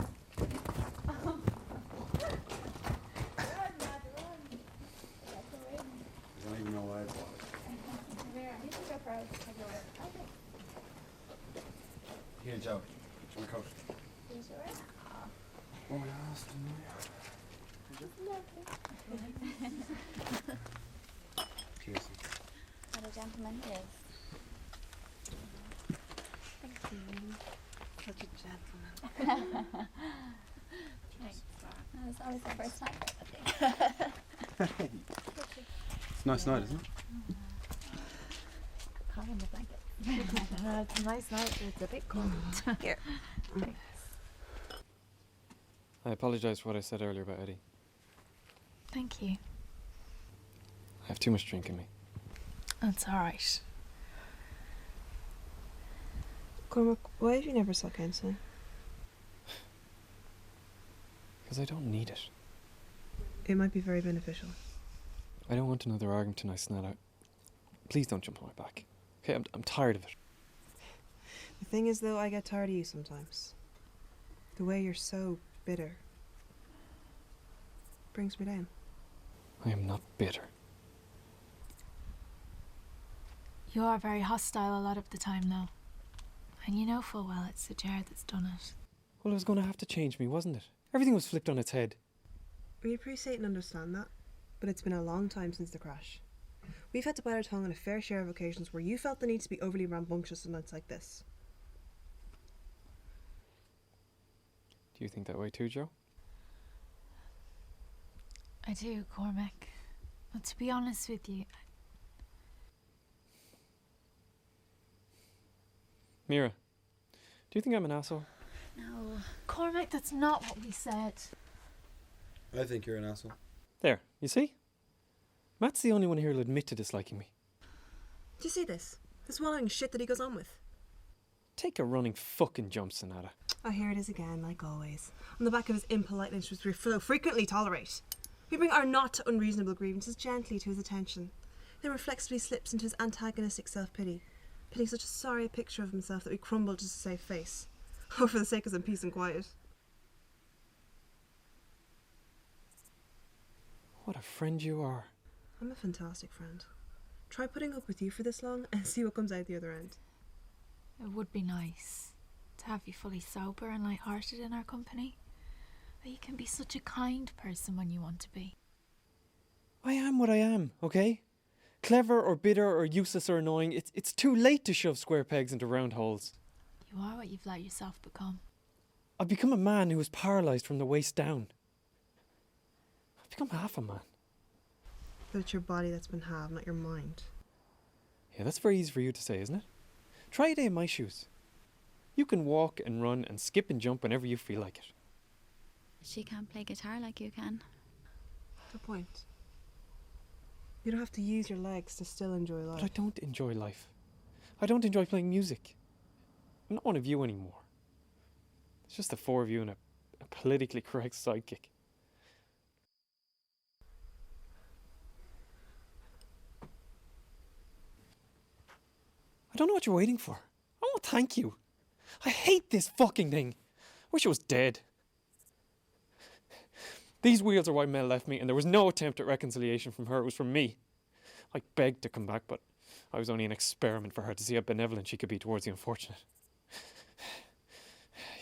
[SPEAKER 2] I don't even know why I bought it. Here, Joe. It's my coat. Oh, my ass. Cheers.
[SPEAKER 5] What a gentleman he is.
[SPEAKER 1] Such a gentleman.
[SPEAKER 5] That was always the first time.
[SPEAKER 2] It's a nice night, isn't it?
[SPEAKER 5] Call him the blanket.
[SPEAKER 6] It's a nice night, but it's a bit cold.
[SPEAKER 1] Here.
[SPEAKER 4] I apologise for what I said earlier about Eddie.
[SPEAKER 3] Thank you.
[SPEAKER 4] I have too much drink in me.
[SPEAKER 3] That's alright.
[SPEAKER 1] Cormac, why have you never sought counselling?
[SPEAKER 4] Because I don't need it.
[SPEAKER 1] It might be very beneficial.
[SPEAKER 4] I don't want another argument tonight, snat out. Please don't jump on my back. Okay, I'm tired of it.
[SPEAKER 1] The thing is, though, I get tired of you sometimes. The way you're so bitter brings me down.
[SPEAKER 4] I am not bitter.
[SPEAKER 3] You are very hostile a lot of the time, though. And you know full well it's the Jared that's done it.
[SPEAKER 4] Well, it was going to have to change me, wasn't it? Everything was flipped on its head.
[SPEAKER 1] We appreciate and understand that, but it's been a long time since the crash. We've had to bite our tongue on a fair share of occasions where you felt the need to be overly rambunctious on nights like this.
[SPEAKER 4] Do you think that way too, Joe?
[SPEAKER 3] I do, Cormac. But to be honest with you,
[SPEAKER 4] Mira, do you think I'm an asshole?
[SPEAKER 5] No.
[SPEAKER 3] Cormac, that's not what we said.
[SPEAKER 2] I think you're an asshole.
[SPEAKER 4] There, you see? Matt's the only one here who'll admit to disliking me.
[SPEAKER 6] Do you see this? The swallowing shit that he goes on with.
[SPEAKER 4] Take a running fucking jump, Sonata.
[SPEAKER 1] Oh, here it is again, like always. On the back of his impoliteness, which we so frequently tolerate. We bring our not unreasonable grievances gently to his attention. Then reflexively slips into his antagonistic self-pity, painting such a sorry picture of himself that we crumble just to save face. Or for the sake of some peace and quiet.
[SPEAKER 4] What a friend you are.
[SPEAKER 1] I'm a fantastic friend. Try putting up with you for this long and see what comes out the other end.
[SPEAKER 3] It would be nice to have you fully sober and light-hearted in our company. But you can be such a kind person when you want to be.
[SPEAKER 4] I am what I am, okay? Clever or bitter or useless or annoying, it's too late to shove square pegs into round holes.
[SPEAKER 3] You are what you've let yourself become.
[SPEAKER 4] I've become a man who is paralysed from the waist down. I've become half a man.
[SPEAKER 1] But it's your body that's been halved, not your mind.
[SPEAKER 4] Yeah, that's very easy for you to say, isn't it? Try a day in my shoes. You can walk and run and skip and jump whenever you feel like it.
[SPEAKER 5] She can't play guitar like you can.
[SPEAKER 1] What's the point? You don't have to use your legs to still enjoy life.
[SPEAKER 4] But I don't enjoy life. I don't enjoy playing music. I'm not one of you anymore. It's just the four of you and a politically correct sidekick. I don't know what you're waiting for. I won't thank you. I hate this fucking thing. Wish it was dead. These wheels are why Mel left me, and there was no attempt at reconciliation from her. It was from me. I begged to come back, but I was only an experiment for her to see how benevolent she could be towards the unfortunate.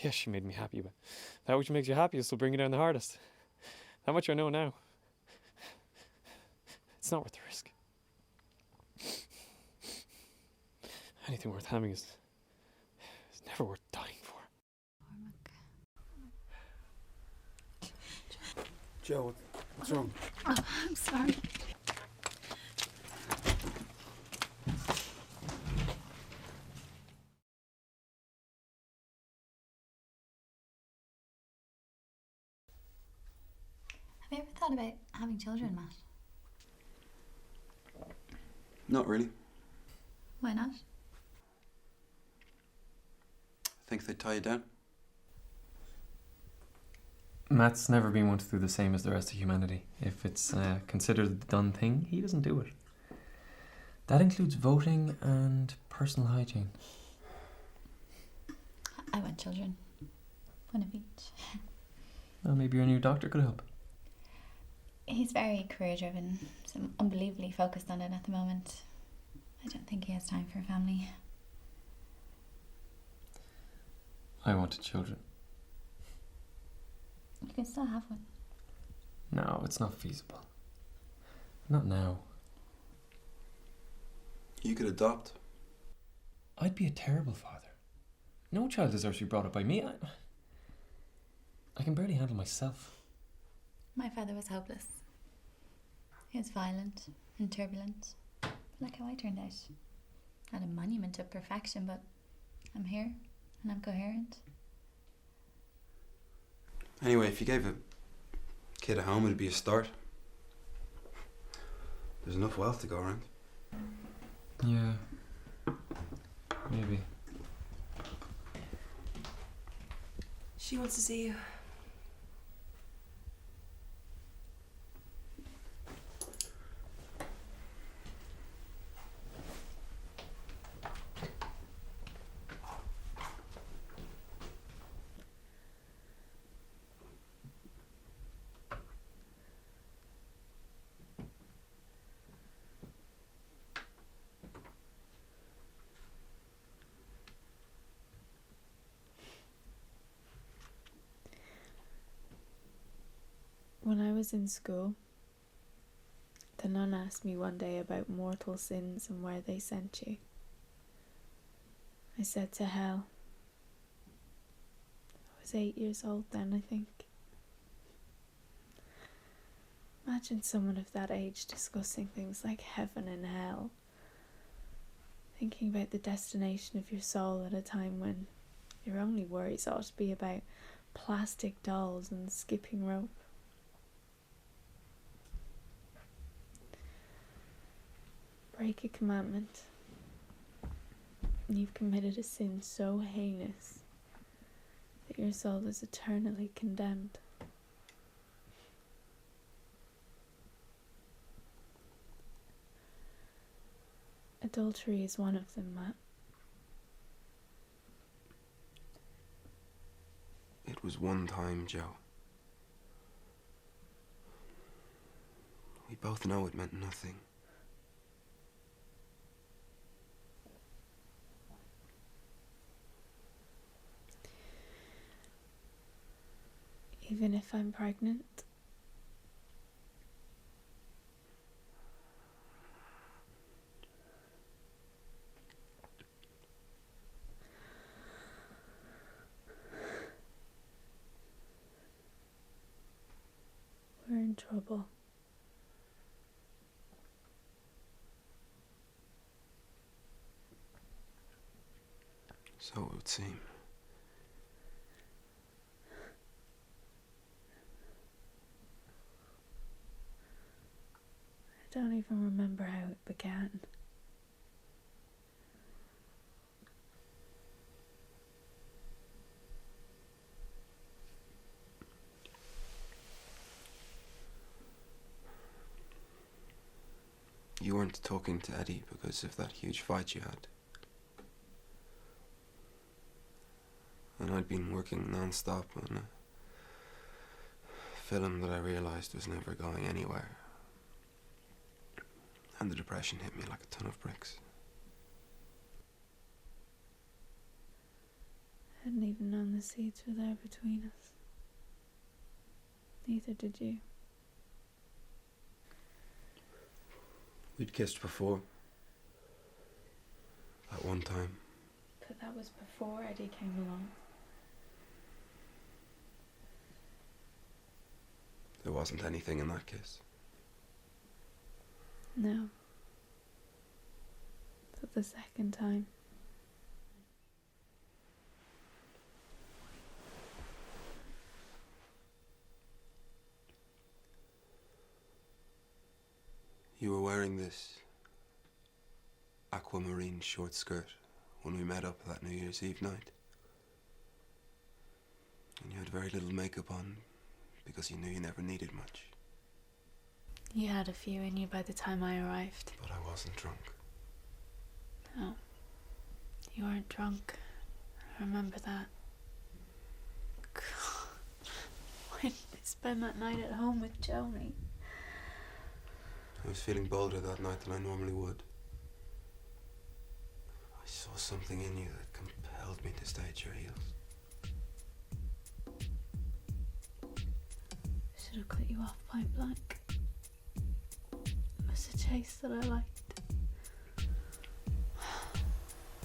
[SPEAKER 4] Yes, she made me happy, but that which makes you happiest will bring you down the hardest. That much I know now. It's not worth the risk. Anything worth having is never worth dying for.
[SPEAKER 2] Joe, what's wrong?
[SPEAKER 3] Oh, I'm sorry.
[SPEAKER 5] Have you ever thought about having children, Matt?
[SPEAKER 2] Not really.
[SPEAKER 5] Why not?
[SPEAKER 2] I think they tie you down.
[SPEAKER 4] Matt's never been one to do the same as the rest of humanity. If it's considered the done thing, he doesn't do it. That includes voting and personal hygiene.
[SPEAKER 5] I want children. One of each.
[SPEAKER 4] Well, maybe your new doctor could help.
[SPEAKER 5] He's very career driven, so unbelievably focused on it at the moment. I don't think he has time for a family.
[SPEAKER 4] I wanted children.
[SPEAKER 5] You can still have one.
[SPEAKER 4] No, it's not feasible. Not now.
[SPEAKER 2] You could adopt.
[SPEAKER 4] I'd be a terrible father. No child deserves to be brought up by me. I can barely handle myself.
[SPEAKER 5] My father was hopeless. He was violent and turbulent, like how I turned out. Not a monument of perfection, but I'm here and I'm coherent.
[SPEAKER 2] Anyway, if you gave a kid a home, it'd be a start. There's enough wealth to go around.
[SPEAKER 4] Yeah. Maybe.
[SPEAKER 1] She wants to see you.
[SPEAKER 7] When I was in school, the nun asked me one day about mortal sins and where they sent you. I said to hell. I was 8 years old then, I think. Imagine someone of that age discussing things like heaven and hell, thinking about the destination of your soul at a time when your only worries ought to be about plastic dolls and skipping rope. break a commandment, you've committed a sin so heinous that your soul is eternally condemned. Adultery is one of them, Matt.
[SPEAKER 8] It was one time, Joe. We both know it meant nothing.
[SPEAKER 7] Even if I'm pregnant, we're in trouble.
[SPEAKER 8] So it would seem.
[SPEAKER 7] I don't even remember how it began.
[SPEAKER 8] You weren't talking to Eddie because of that huge fight you had. And I'd been working non-stop on a film that I realised was never going anywhere. And the depression hit me like a ton of bricks.
[SPEAKER 7] I hadn't even known the seeds were there between us. Neither did you.
[SPEAKER 8] We'd kissed before. That one time.
[SPEAKER 7] But that was before Eddie came along.
[SPEAKER 8] There wasn't anything in that kiss.
[SPEAKER 7] No. But the second time.
[SPEAKER 8] You were wearing this aquamarine short skirt when we met up that New Year's Eve night. And you had very little makeup on because you knew you never needed much.
[SPEAKER 7] You had a few in you by the time I arrived.
[SPEAKER 8] But I wasn't drunk.
[SPEAKER 7] No. You weren't drunk. I remember that. God. Why did I spend that night at home with Joni?
[SPEAKER 8] I was feeling bolder that night than I normally would. I saw something in you that compelled me to stay at your heels.
[SPEAKER 7] I should have cut you off point blank. It was a chase that I liked. I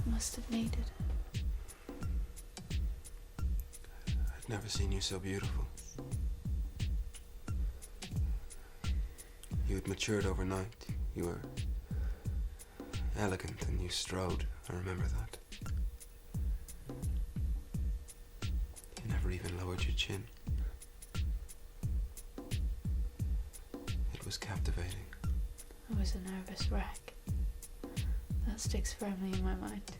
[SPEAKER 7] must have needed it.
[SPEAKER 8] I'd never seen you so beautiful. You had matured overnight. You were elegant and you strode. I remember that. You never even lowered your chin. It was captivating.
[SPEAKER 7] I was a nervous wreck. That sticks firmly in my mind.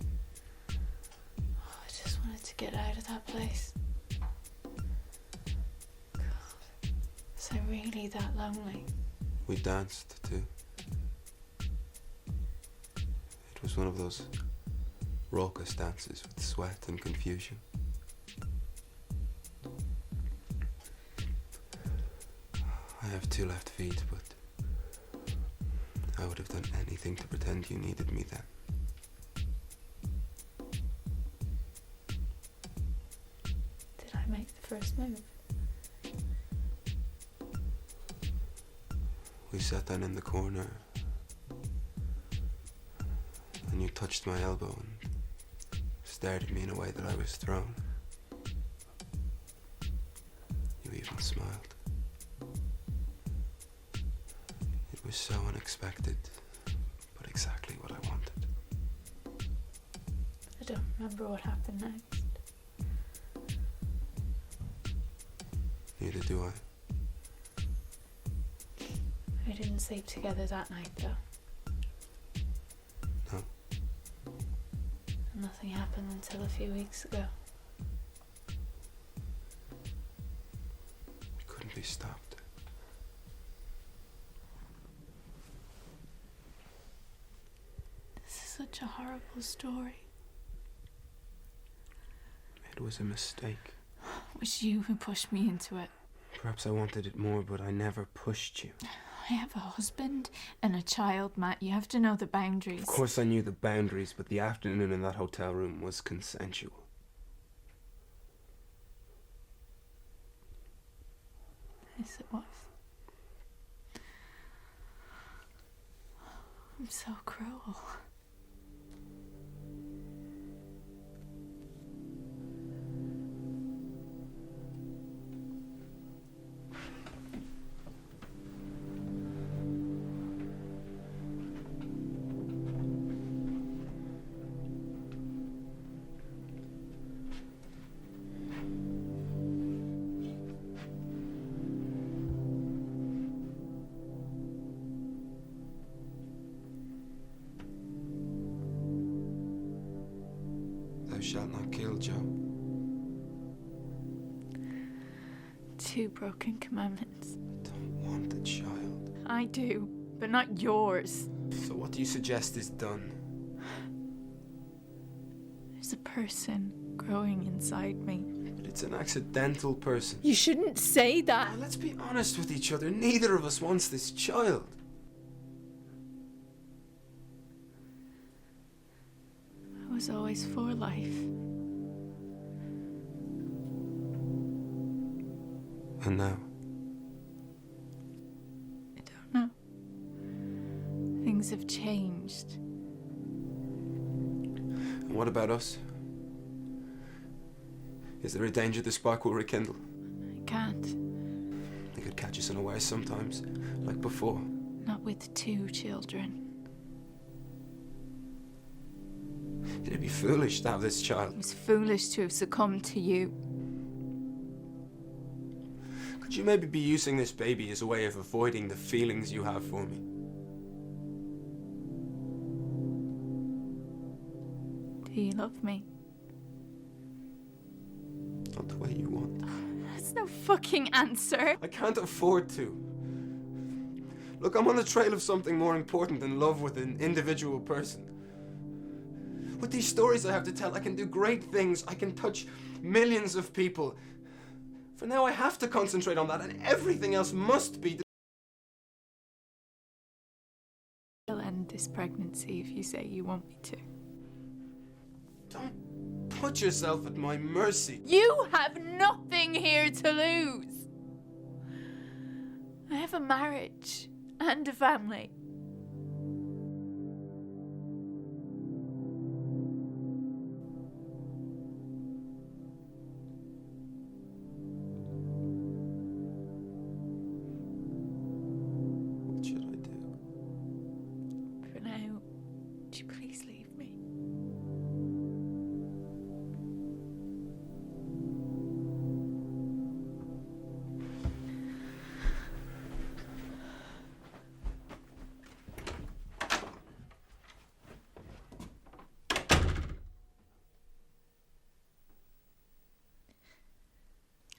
[SPEAKER 7] Oh, I just wanted to get out of that place. God, was I really that lonely?
[SPEAKER 8] We danced too. It was one of those raucous dances with sweat and confusion. I have 2 left feet, but I would have done anything to pretend you needed me then.
[SPEAKER 7] Did I make the first move?
[SPEAKER 8] We sat down in the corner and you touched my elbow and stared at me in a way that I was thrown. You even smiled. It was so unexpected, but exactly what I wanted.
[SPEAKER 7] I don't remember what happened next.
[SPEAKER 8] Neither do I.
[SPEAKER 7] We didn't sleep together that night, though. Nothing happened until a few weeks ago.
[SPEAKER 8] It couldn't be stopped.
[SPEAKER 7] This is such a horrible story.
[SPEAKER 8] It was a mistake.
[SPEAKER 7] It was you who pushed me into it.
[SPEAKER 8] Perhaps I wanted it more, but I never pushed you.
[SPEAKER 7] I have a husband and a child, Matt. You have to know the boundaries.
[SPEAKER 8] Of course I knew the boundaries, but the afternoon in that hotel room was consensual.
[SPEAKER 7] Yes, it was. I'm so cruel.
[SPEAKER 8] Thou shalt not kill, Joe.
[SPEAKER 7] 2 broken commandments.
[SPEAKER 8] I don't want a child.
[SPEAKER 7] I do, but not yours.
[SPEAKER 8] So what do you suggest is done?
[SPEAKER 7] There's a person growing inside me.
[SPEAKER 8] But it's an accidental person.
[SPEAKER 7] You shouldn't say that.
[SPEAKER 8] Now, let's be honest with each other. Neither of us wants this child.
[SPEAKER 7] I was always for life.
[SPEAKER 8] And now?
[SPEAKER 7] I don't know. Things have changed.
[SPEAKER 8] And what about us? Is there a danger the spark will rekindle?
[SPEAKER 7] I can't.
[SPEAKER 8] It could catch us unawares sometimes, like before.
[SPEAKER 7] Not with 2 children.
[SPEAKER 8] It'd be foolish to have this child.
[SPEAKER 7] It was foolish to have succumbed to you.
[SPEAKER 8] Could you maybe be using this baby as a way of avoiding the feelings you have for me?
[SPEAKER 7] Do you love me?
[SPEAKER 8] Not the way you want.
[SPEAKER 7] That's no fucking answer.
[SPEAKER 8] I can't afford to. Look, I'm on the trail of something more important than love with an individual person. With these stories I have to tell, I can do great things. I can touch millions of people. For now, I have to concentrate on that, and everything else must be...
[SPEAKER 7] I'll end this pregnancy if you say you want me to.
[SPEAKER 8] Don't put yourself at my mercy.
[SPEAKER 7] You have nothing here to lose. I have a marriage and a family.
[SPEAKER 8] What should I do?
[SPEAKER 7] For now, would you please leave me?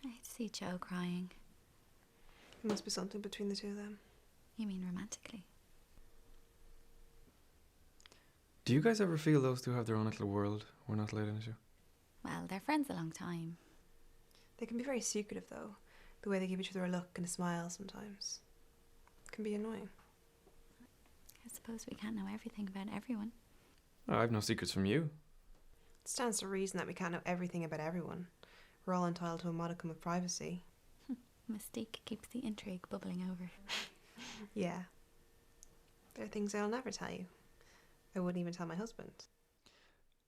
[SPEAKER 5] I see Joe crying.
[SPEAKER 1] There must be something between the 2 of them.
[SPEAKER 5] You mean romantically?
[SPEAKER 4] Do you guys ever feel those 2 have their own little world we're not allowed into?
[SPEAKER 5] Well, they're friends a long time.
[SPEAKER 1] They can be very secretive, though. The way they give each other a look and a smile sometimes. It can be annoying.
[SPEAKER 5] I suppose we can't know everything about everyone.
[SPEAKER 4] Oh, I have no secrets from you.
[SPEAKER 1] It stands to reason that we can't know everything about everyone. We're all entitled to a modicum of privacy.
[SPEAKER 5] Mystique keeps the intrigue bubbling over.
[SPEAKER 1] Yeah. There are things I'll never tell you. I wouldn't even tell my husband.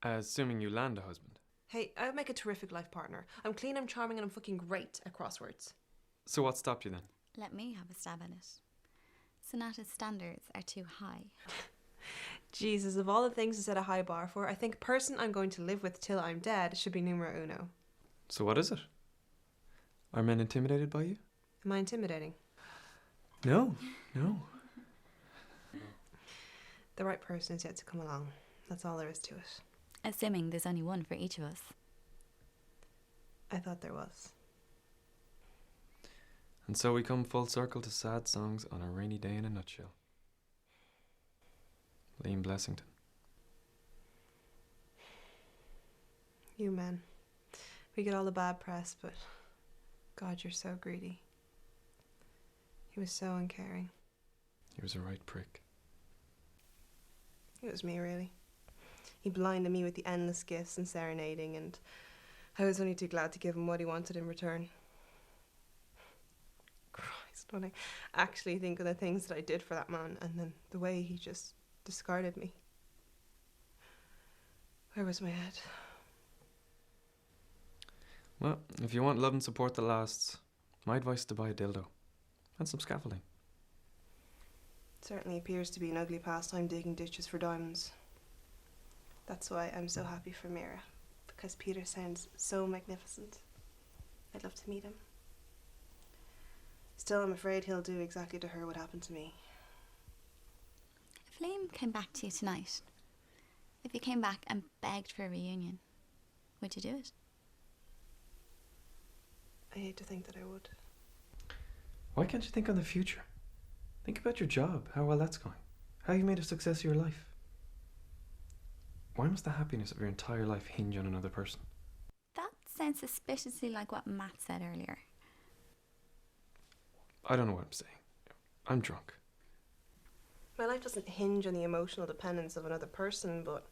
[SPEAKER 4] Assuming you land a husband.
[SPEAKER 1] Hey, I would make a terrific life partner. I'm clean, I'm charming, and I'm fucking great at crosswords.
[SPEAKER 4] So what stopped you then?
[SPEAKER 5] Let me have a stab at it. Sonata's standards are too high.
[SPEAKER 1] Jesus, of all the things to set a high bar for, I think person I'm going to live with till I'm dead should be numero uno.
[SPEAKER 4] So what is it? Are men intimidated by you?
[SPEAKER 1] Am I intimidating?
[SPEAKER 4] No.
[SPEAKER 1] The right person is yet to come along. That's all there is to it.
[SPEAKER 5] Assuming there's only one for each of us.
[SPEAKER 1] I thought there was.
[SPEAKER 4] And so we come full circle to sad songs on a rainy day in a nutshell. Liam Blessington.
[SPEAKER 1] You men. We get all the bad press, but God, you're so greedy. He was so uncaring.
[SPEAKER 4] He was a right prick.
[SPEAKER 1] It was me, really. He blinded me with the endless gifts and serenading, and I was only too glad to give him what he wanted in return. Christ, when I actually think of the things that I did for that man, and then the way he just discarded me. Where was my head?
[SPEAKER 4] Well, if you want love and support that lasts, my advice is to buy a dildo and some scaffolding.
[SPEAKER 1] It certainly appears to be an ugly pastime digging ditches for diamonds. That's why I'm so happy for Mira, because Peter sounds so magnificent. I'd love to meet him. Still, I'm afraid he'll do exactly to her what happened to me.
[SPEAKER 5] If Liam came back to you tonight, if he came back and begged for a reunion, would you do it?
[SPEAKER 1] I hate to think that I would.
[SPEAKER 4] Why can't you think on the future? Think about your job, how well that's going, how you made a success of your life. Why must the happiness of your entire life hinge on another person?
[SPEAKER 5] That sounds suspiciously like what Matt said earlier.
[SPEAKER 4] I don't know what I'm saying. I'm drunk.
[SPEAKER 1] My life doesn't hinge on the emotional dependence of another person, but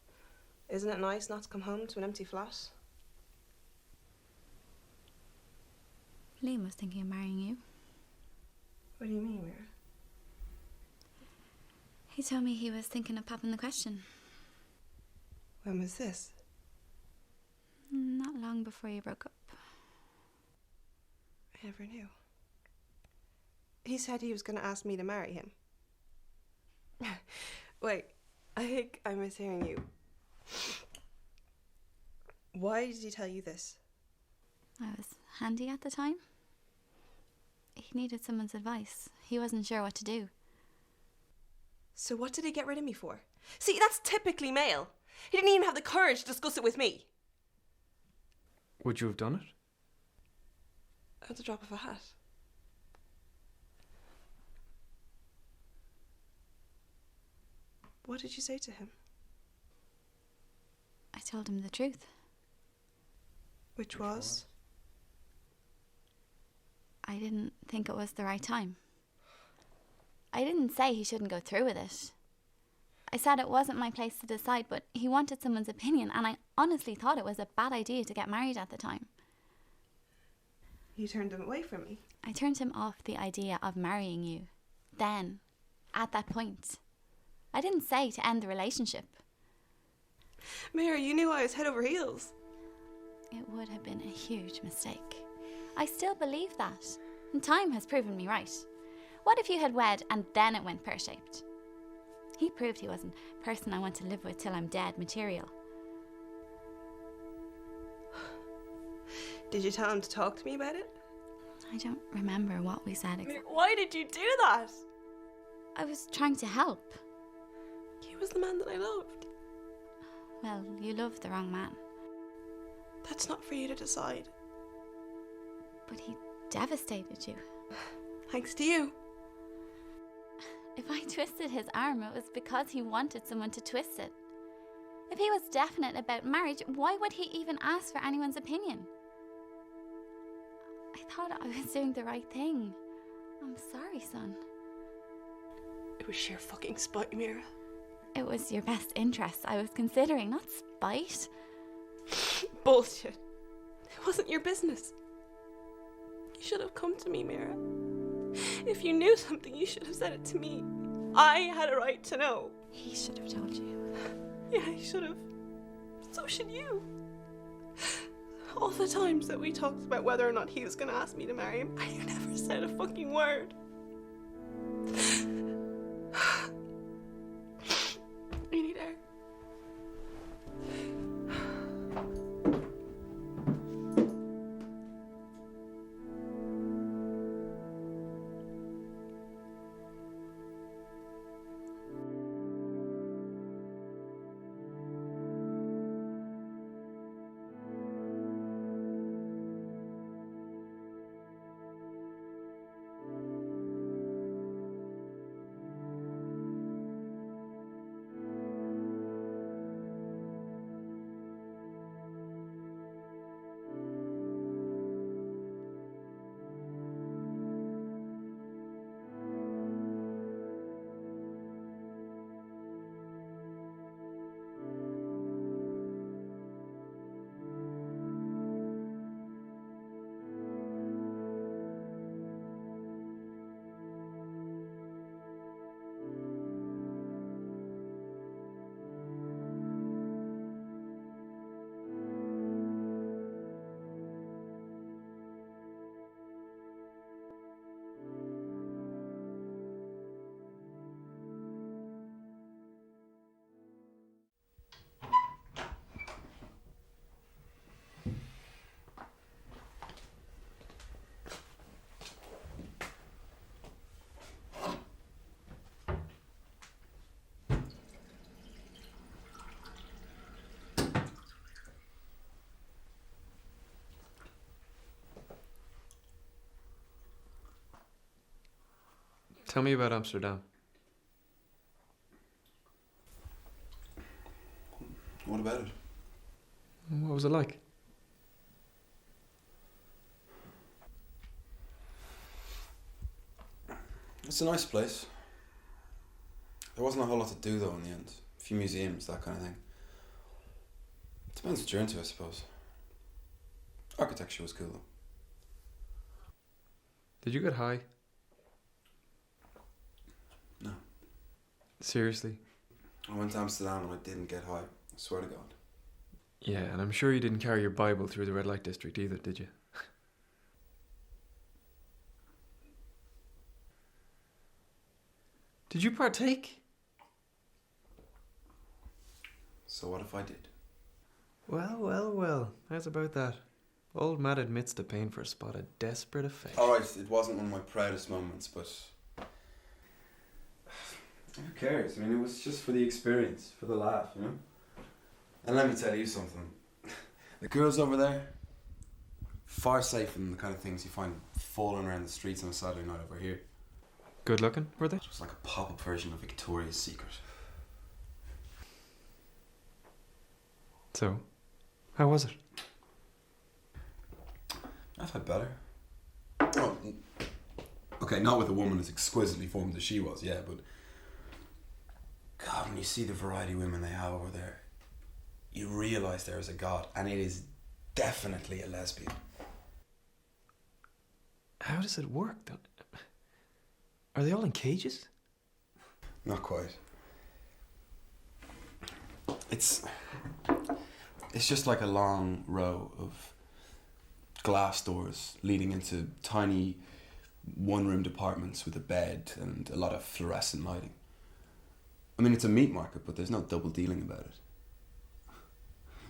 [SPEAKER 1] isn't it nice not to come home to an empty flat?
[SPEAKER 5] Liam was thinking of marrying you.
[SPEAKER 1] What do you mean, Mira?
[SPEAKER 5] He told me he was thinking of popping the question.
[SPEAKER 1] When was this?
[SPEAKER 5] Not long before you broke up.
[SPEAKER 1] I never knew. He said he was going to ask me to marry him. Wait, I think I'm mishearing you. Why did he tell you this?
[SPEAKER 5] I was handy at the time. He needed someone's advice. He wasn't sure what to do.
[SPEAKER 1] So what did he get rid of me for? See, that's typically male. He didn't even have the courage to discuss it with me.
[SPEAKER 4] Would you have done it?
[SPEAKER 1] At the drop of a hat. What did you say to him?
[SPEAKER 5] I told him the truth.
[SPEAKER 1] Which was?
[SPEAKER 5] I didn't think it was the right time. I didn't say he shouldn't go through with it. I said it wasn't my place to decide, but he wanted someone's opinion, and I honestly thought it was a bad idea to get married at the time.
[SPEAKER 1] You turned him away from me.
[SPEAKER 5] I turned him off the idea of marrying you. Then, at that point. I didn't say to end the relationship.
[SPEAKER 1] Mary, you knew I was head over heels.
[SPEAKER 5] It would have been a huge mistake. I still believe that, and time has proven me right. What if you had wed and then it went pear-shaped? He proved he wasn't the person I want to live with till I'm dead material.
[SPEAKER 1] Did you tell him to talk to me about it?
[SPEAKER 5] I don't remember what we said.
[SPEAKER 1] Why did you do that?
[SPEAKER 5] I was trying to help.
[SPEAKER 1] He was the man that I loved.
[SPEAKER 5] Well, you loved the wrong man.
[SPEAKER 1] That's not for you to decide.
[SPEAKER 5] But he devastated you.
[SPEAKER 1] Thanks to you.
[SPEAKER 5] If I twisted his arm, it was because he wanted someone to twist it. If he was definite about marriage, why would he even ask for anyone's opinion? I thought I was doing the right thing. I'm sorry, son.
[SPEAKER 1] It was sheer fucking spite, Mira.
[SPEAKER 5] It was your best interest I was considering, not spite.
[SPEAKER 1] Bullshit. It wasn't your business. You should have come to me, Mira. If you knew something, you should have said it to me. I had a right to know.
[SPEAKER 5] He should have told you.
[SPEAKER 1] Yeah, he should have. So should you. All the times that we talked about whether or not he was going to ask me to marry him, and you never said a fucking word. I need air.
[SPEAKER 4] Tell me about Amsterdam.
[SPEAKER 2] What about it?
[SPEAKER 4] What was it like?
[SPEAKER 2] It's a nice place. There wasn't a whole lot to do though in the end. A few museums, that kind of thing. Depends what you're into, I suppose. Architecture was cool though.
[SPEAKER 4] Did you get high?
[SPEAKER 2] No.
[SPEAKER 4] Seriously?
[SPEAKER 2] I went to Amsterdam and I didn't get high. I swear to God.
[SPEAKER 4] Yeah, and I'm sure you didn't carry your Bible through the red light district either, did you? Did you partake?
[SPEAKER 2] So what if I did?
[SPEAKER 4] Well. How's about that? Old Matt admits to paying for a spot of desperate affection.
[SPEAKER 2] Alright, it wasn't one of my proudest moments, but... Who cares? I mean, it was just for the experience, for the laugh, you know? And let me tell you something. The girls over there, far safer than the kind of things you find falling around the streets on a Saturday night over here.
[SPEAKER 4] Good looking, were they?
[SPEAKER 2] It was like a pop-up version of Victoria's Secret.
[SPEAKER 4] So, how was it?
[SPEAKER 2] I've had better. Oh, okay, not with a woman as exquisitely formed as she was, yeah, but... God, when you see the variety of women they have over there, you realise there is a God, and it is definitely a lesbian.
[SPEAKER 4] How does it work, though? Are they all in cages?
[SPEAKER 2] Not quite. It's just like a long row of glass doors leading into tiny one-room apartments with a bed and a lot of fluorescent lighting. I mean, it's a meat market, but there's no double dealing about it.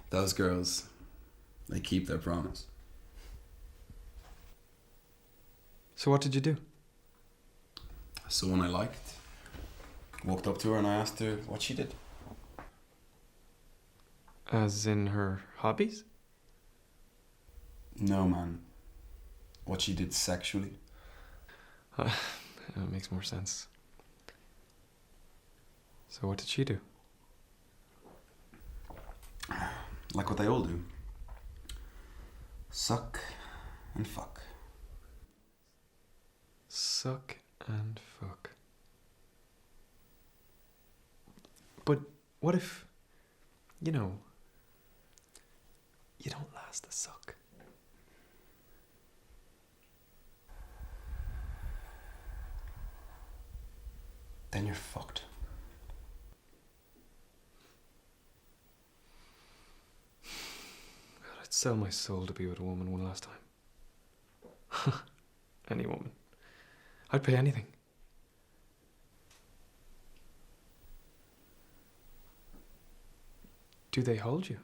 [SPEAKER 2] Those girls, they keep their promise.
[SPEAKER 4] So what did you do?
[SPEAKER 2] I saw one I liked, walked up to her and I asked her what she did.
[SPEAKER 4] As in her hobbies?
[SPEAKER 2] No, man. What she did sexually.
[SPEAKER 4] That makes more sense. So what did she do?
[SPEAKER 2] Like what they all do. Suck and fuck.
[SPEAKER 4] Suck and fuck. But what if, you know, you don't last the suck?
[SPEAKER 2] Then you're fucked.
[SPEAKER 4] God, I'd sell my soul to be with a woman one last time. Any woman. I'd pay anything. Do they hold you?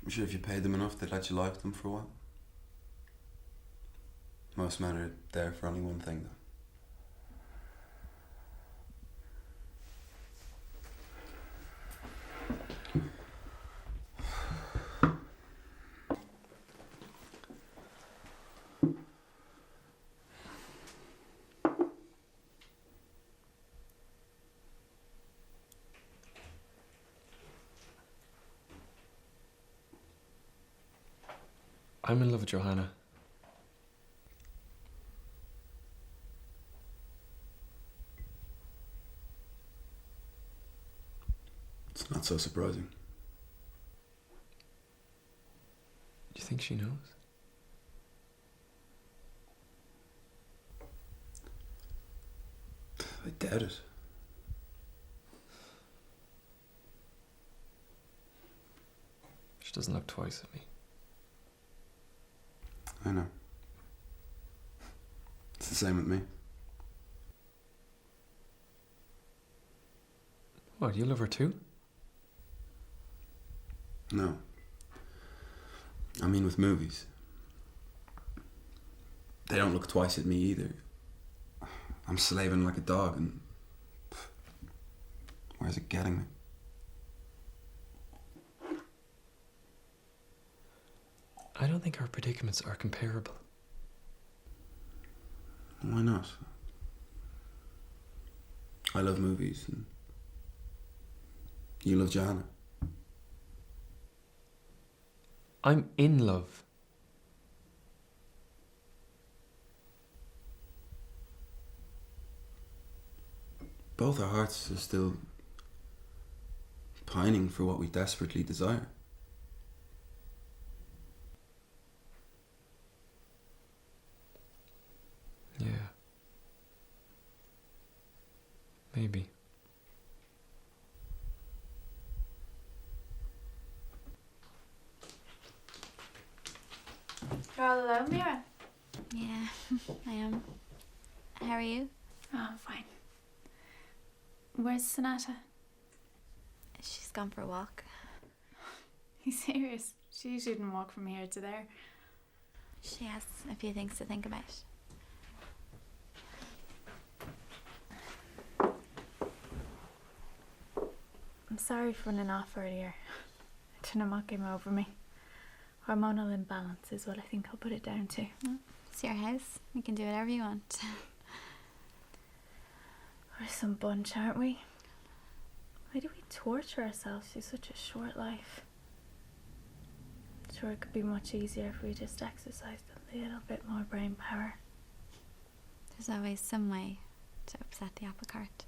[SPEAKER 2] I'm sure if you paid them enough, they'd let you lie with them for a while. Most men are there for only one thing, though.
[SPEAKER 4] I'm in love with Johanna.
[SPEAKER 2] It's not so surprising.
[SPEAKER 4] Do you think she knows?
[SPEAKER 2] I doubt it.
[SPEAKER 4] She doesn't look twice at me.
[SPEAKER 2] I know. It's the same with me.
[SPEAKER 4] What, you love her too?
[SPEAKER 2] No. I mean with movies. They don't look twice at me either. I'm slaving like a dog and... Where's it getting me?
[SPEAKER 4] I don't think our predicaments are comparable.
[SPEAKER 2] Why not? I love movies, and you love Johanna.
[SPEAKER 4] I'm in love.
[SPEAKER 2] Both our hearts are still pining for what we desperately desire.
[SPEAKER 4] Yeah. Maybe.
[SPEAKER 3] You're all alone, Mira?
[SPEAKER 5] Yeah, I am. How are you?
[SPEAKER 3] Oh, I'm fine. Where's Sonata?
[SPEAKER 5] She's gone for a walk.
[SPEAKER 3] You serious? She shouldn't walk from here to there.
[SPEAKER 5] She has a few things to think about.
[SPEAKER 3] I'm sorry for running off earlier. I don't know what came over me. Hormonal imbalance is what I think I'll put it down to.
[SPEAKER 5] It's your house. You can do whatever you want.
[SPEAKER 3] We're some bunch, aren't we? Why do we torture ourselves through such a short life? Sure, it could be much easier if we just exercised a little bit more brain power.
[SPEAKER 5] There's always some way to upset the apple cart.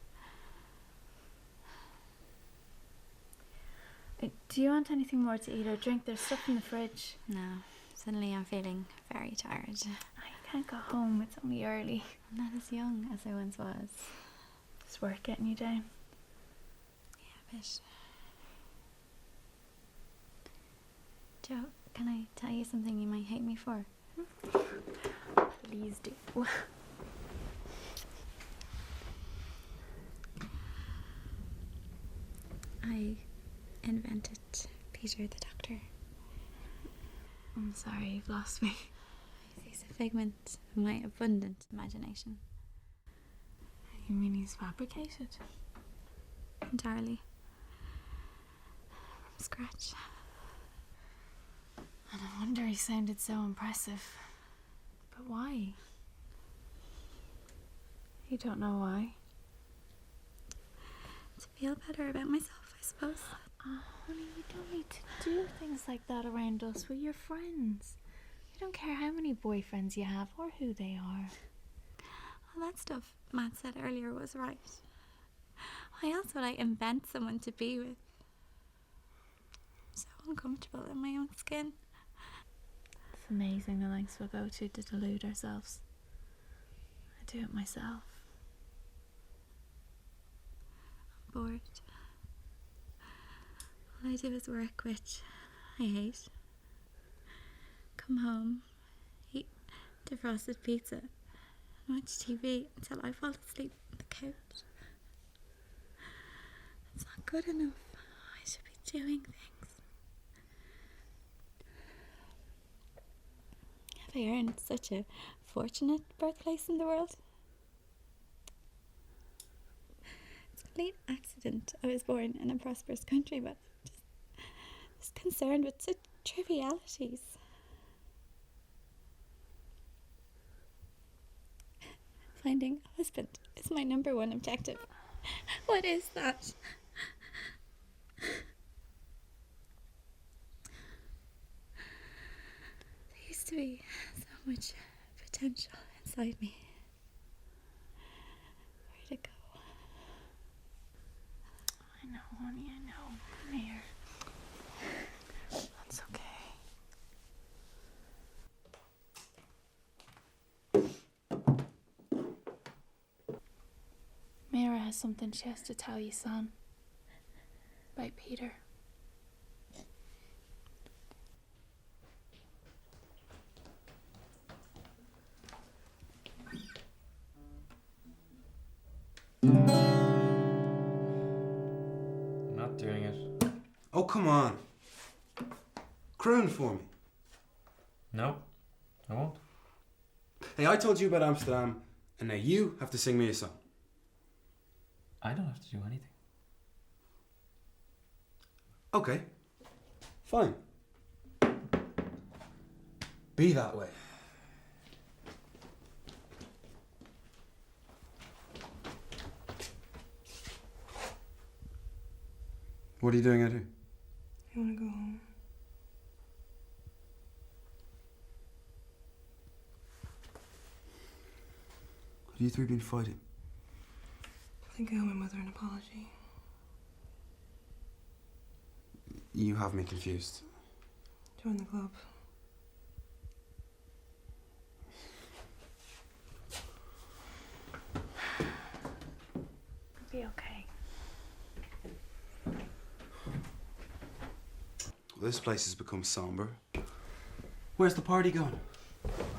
[SPEAKER 3] Do you want anything more to eat or drink? There's stuff in the fridge.
[SPEAKER 5] No, suddenly I'm feeling very tired.
[SPEAKER 3] I can't go home, it's only early.
[SPEAKER 5] I'm not as young as I once was.
[SPEAKER 3] Is work getting you down?
[SPEAKER 5] Yeah, a bit. Joe, can I tell you something you might hate me for?
[SPEAKER 3] Please do.
[SPEAKER 5] I invented Peter the Doctor.
[SPEAKER 3] I'm sorry you've lost me.
[SPEAKER 5] He's a figment of my abundant imagination.
[SPEAKER 3] You mean he's fabricated?
[SPEAKER 5] Entirely. From scratch.
[SPEAKER 3] And no wonder he sounded so impressive. But why? You don't know why?
[SPEAKER 5] To feel better about myself, I suppose.
[SPEAKER 3] Oh, honey, you don't need to do things like that around us. We're your friends. We don't care how many boyfriends you have or who they are.
[SPEAKER 5] All that stuff Matt said earlier was right. Why else would I invent someone to be with? I'm so uncomfortable in my own skin.
[SPEAKER 3] It's amazing the lengths we'll go to delude ourselves. I do it myself.
[SPEAKER 5] I'm bored. All I do is work, which I hate. Come home, eat defrosted pizza, watch TV until I fall asleep on the couch. It's not good enough. I should be doing things. Have I earned such a fortunate birthplace in the world? It's a complete accident I was born in a prosperous country, but just concerned with such trivialities. Finding a husband is my number one objective. What is that? There used to be so much potential inside me. Where'd it go?
[SPEAKER 3] I know, honey, I know. Come here. That's okay. Mira has something she has to tell you, son. About Peter.
[SPEAKER 4] I'm not doing it.
[SPEAKER 2] Oh, come on. Croon for me.
[SPEAKER 4] No, I won't.
[SPEAKER 2] Hey, I told you about Amsterdam, and now you have to sing me a song.
[SPEAKER 4] I don't have to do anything.
[SPEAKER 2] Okay. Fine. Be that way. What are you doing out here?
[SPEAKER 1] I want to go home.
[SPEAKER 2] What have you three been fighting?
[SPEAKER 1] I think I owe my mother an apology.
[SPEAKER 2] You have me confused.
[SPEAKER 1] Join the club.
[SPEAKER 7] It'll be okay.
[SPEAKER 2] Well, this place has become somber. Where's the party going?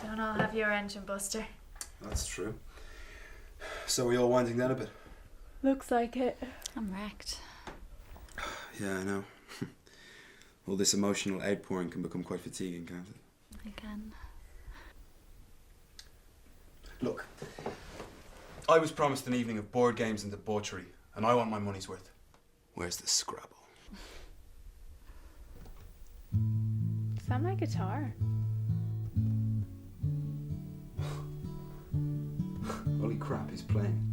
[SPEAKER 7] Don't all have your engine buster.
[SPEAKER 2] That's true. So we all winding down a bit?
[SPEAKER 7] Looks like it.
[SPEAKER 5] I'm wrecked.
[SPEAKER 2] Yeah, I know. All this emotional outpouring can become quite fatiguing, can't it?
[SPEAKER 5] I can.
[SPEAKER 2] Look, I was promised an evening of board games and debauchery, and I want my money's worth. Where's the Scrabble?
[SPEAKER 7] Is that my guitar?
[SPEAKER 2] Holy crap, he's playing.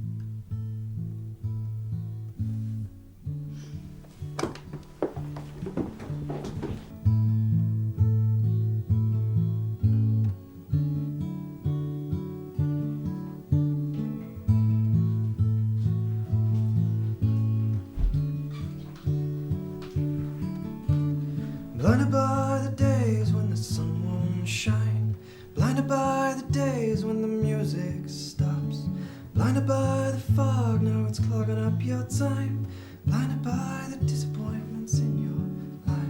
[SPEAKER 9] Blinded by the days when the sun won't shine. Blinded by the days when the music stops. Blinded by the fog, now it's clogging up your time. Blinded by the disappointments in your life.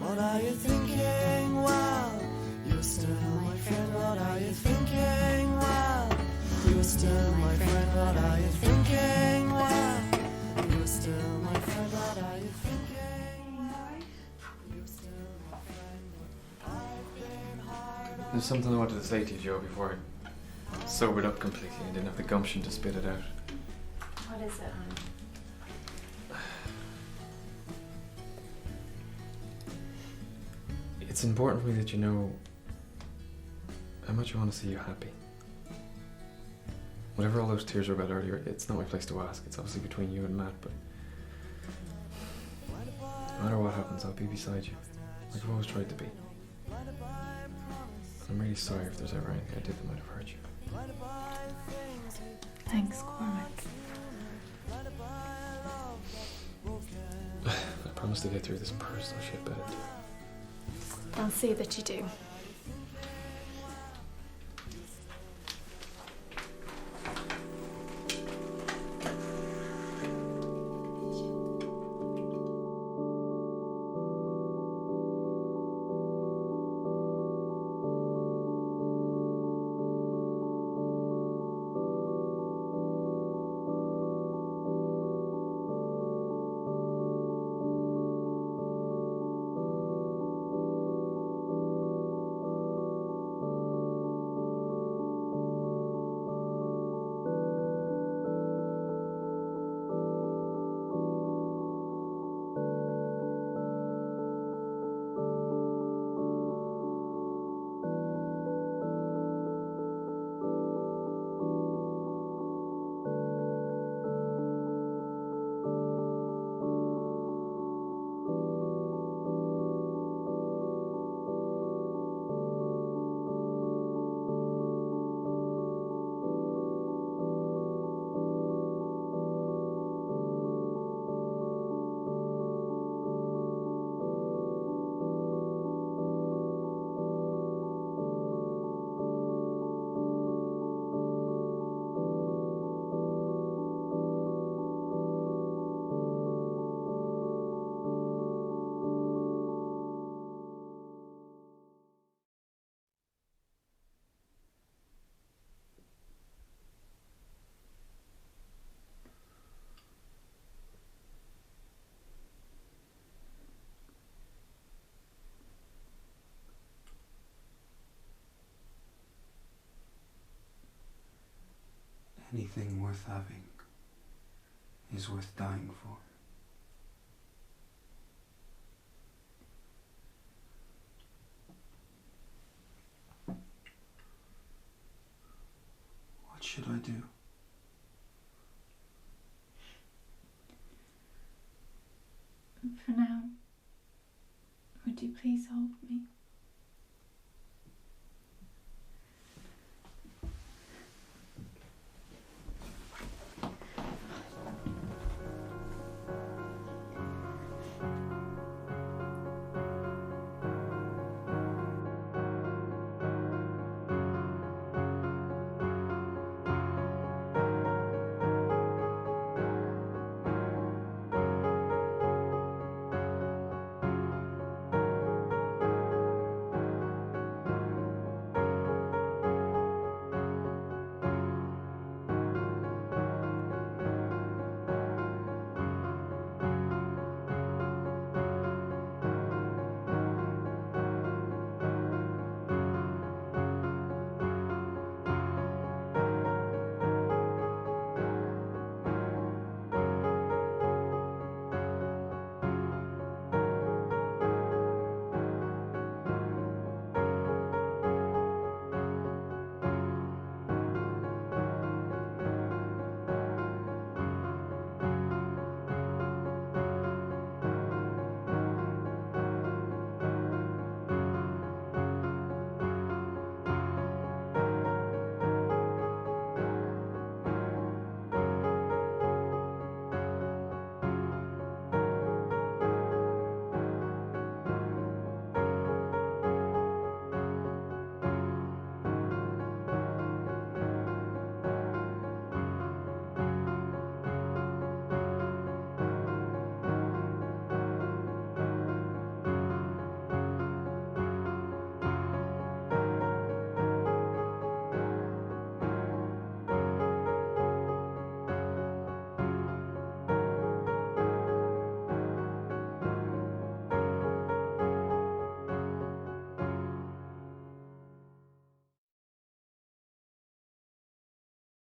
[SPEAKER 9] What are you thinking while you're still my friend? What are you thinking while you're still my friend? What are you thinking while you're still my friend? What are you thinking while you're still my friend? I've been hard on
[SPEAKER 4] There's something I wanted to say to you, Joe, before I sobered up completely and didn't have the gumption to spit it out.
[SPEAKER 7] What is it?
[SPEAKER 4] It's important for me that you know how much I want to see you happy. Whatever all those tears were about earlier, it's not my place to ask. It's obviously between you and Matt, but no matter what happens, I'll be beside you, like I've always tried to be. I'm really sorry if there's ever anything I did that might have hurt you.
[SPEAKER 7] Thanks, Cormac.
[SPEAKER 4] I promise to get through this personal shit better.
[SPEAKER 7] I'll see that you do.
[SPEAKER 8] Anything worth having is worth dying for. What should I do?
[SPEAKER 7] For now, would you please hold me?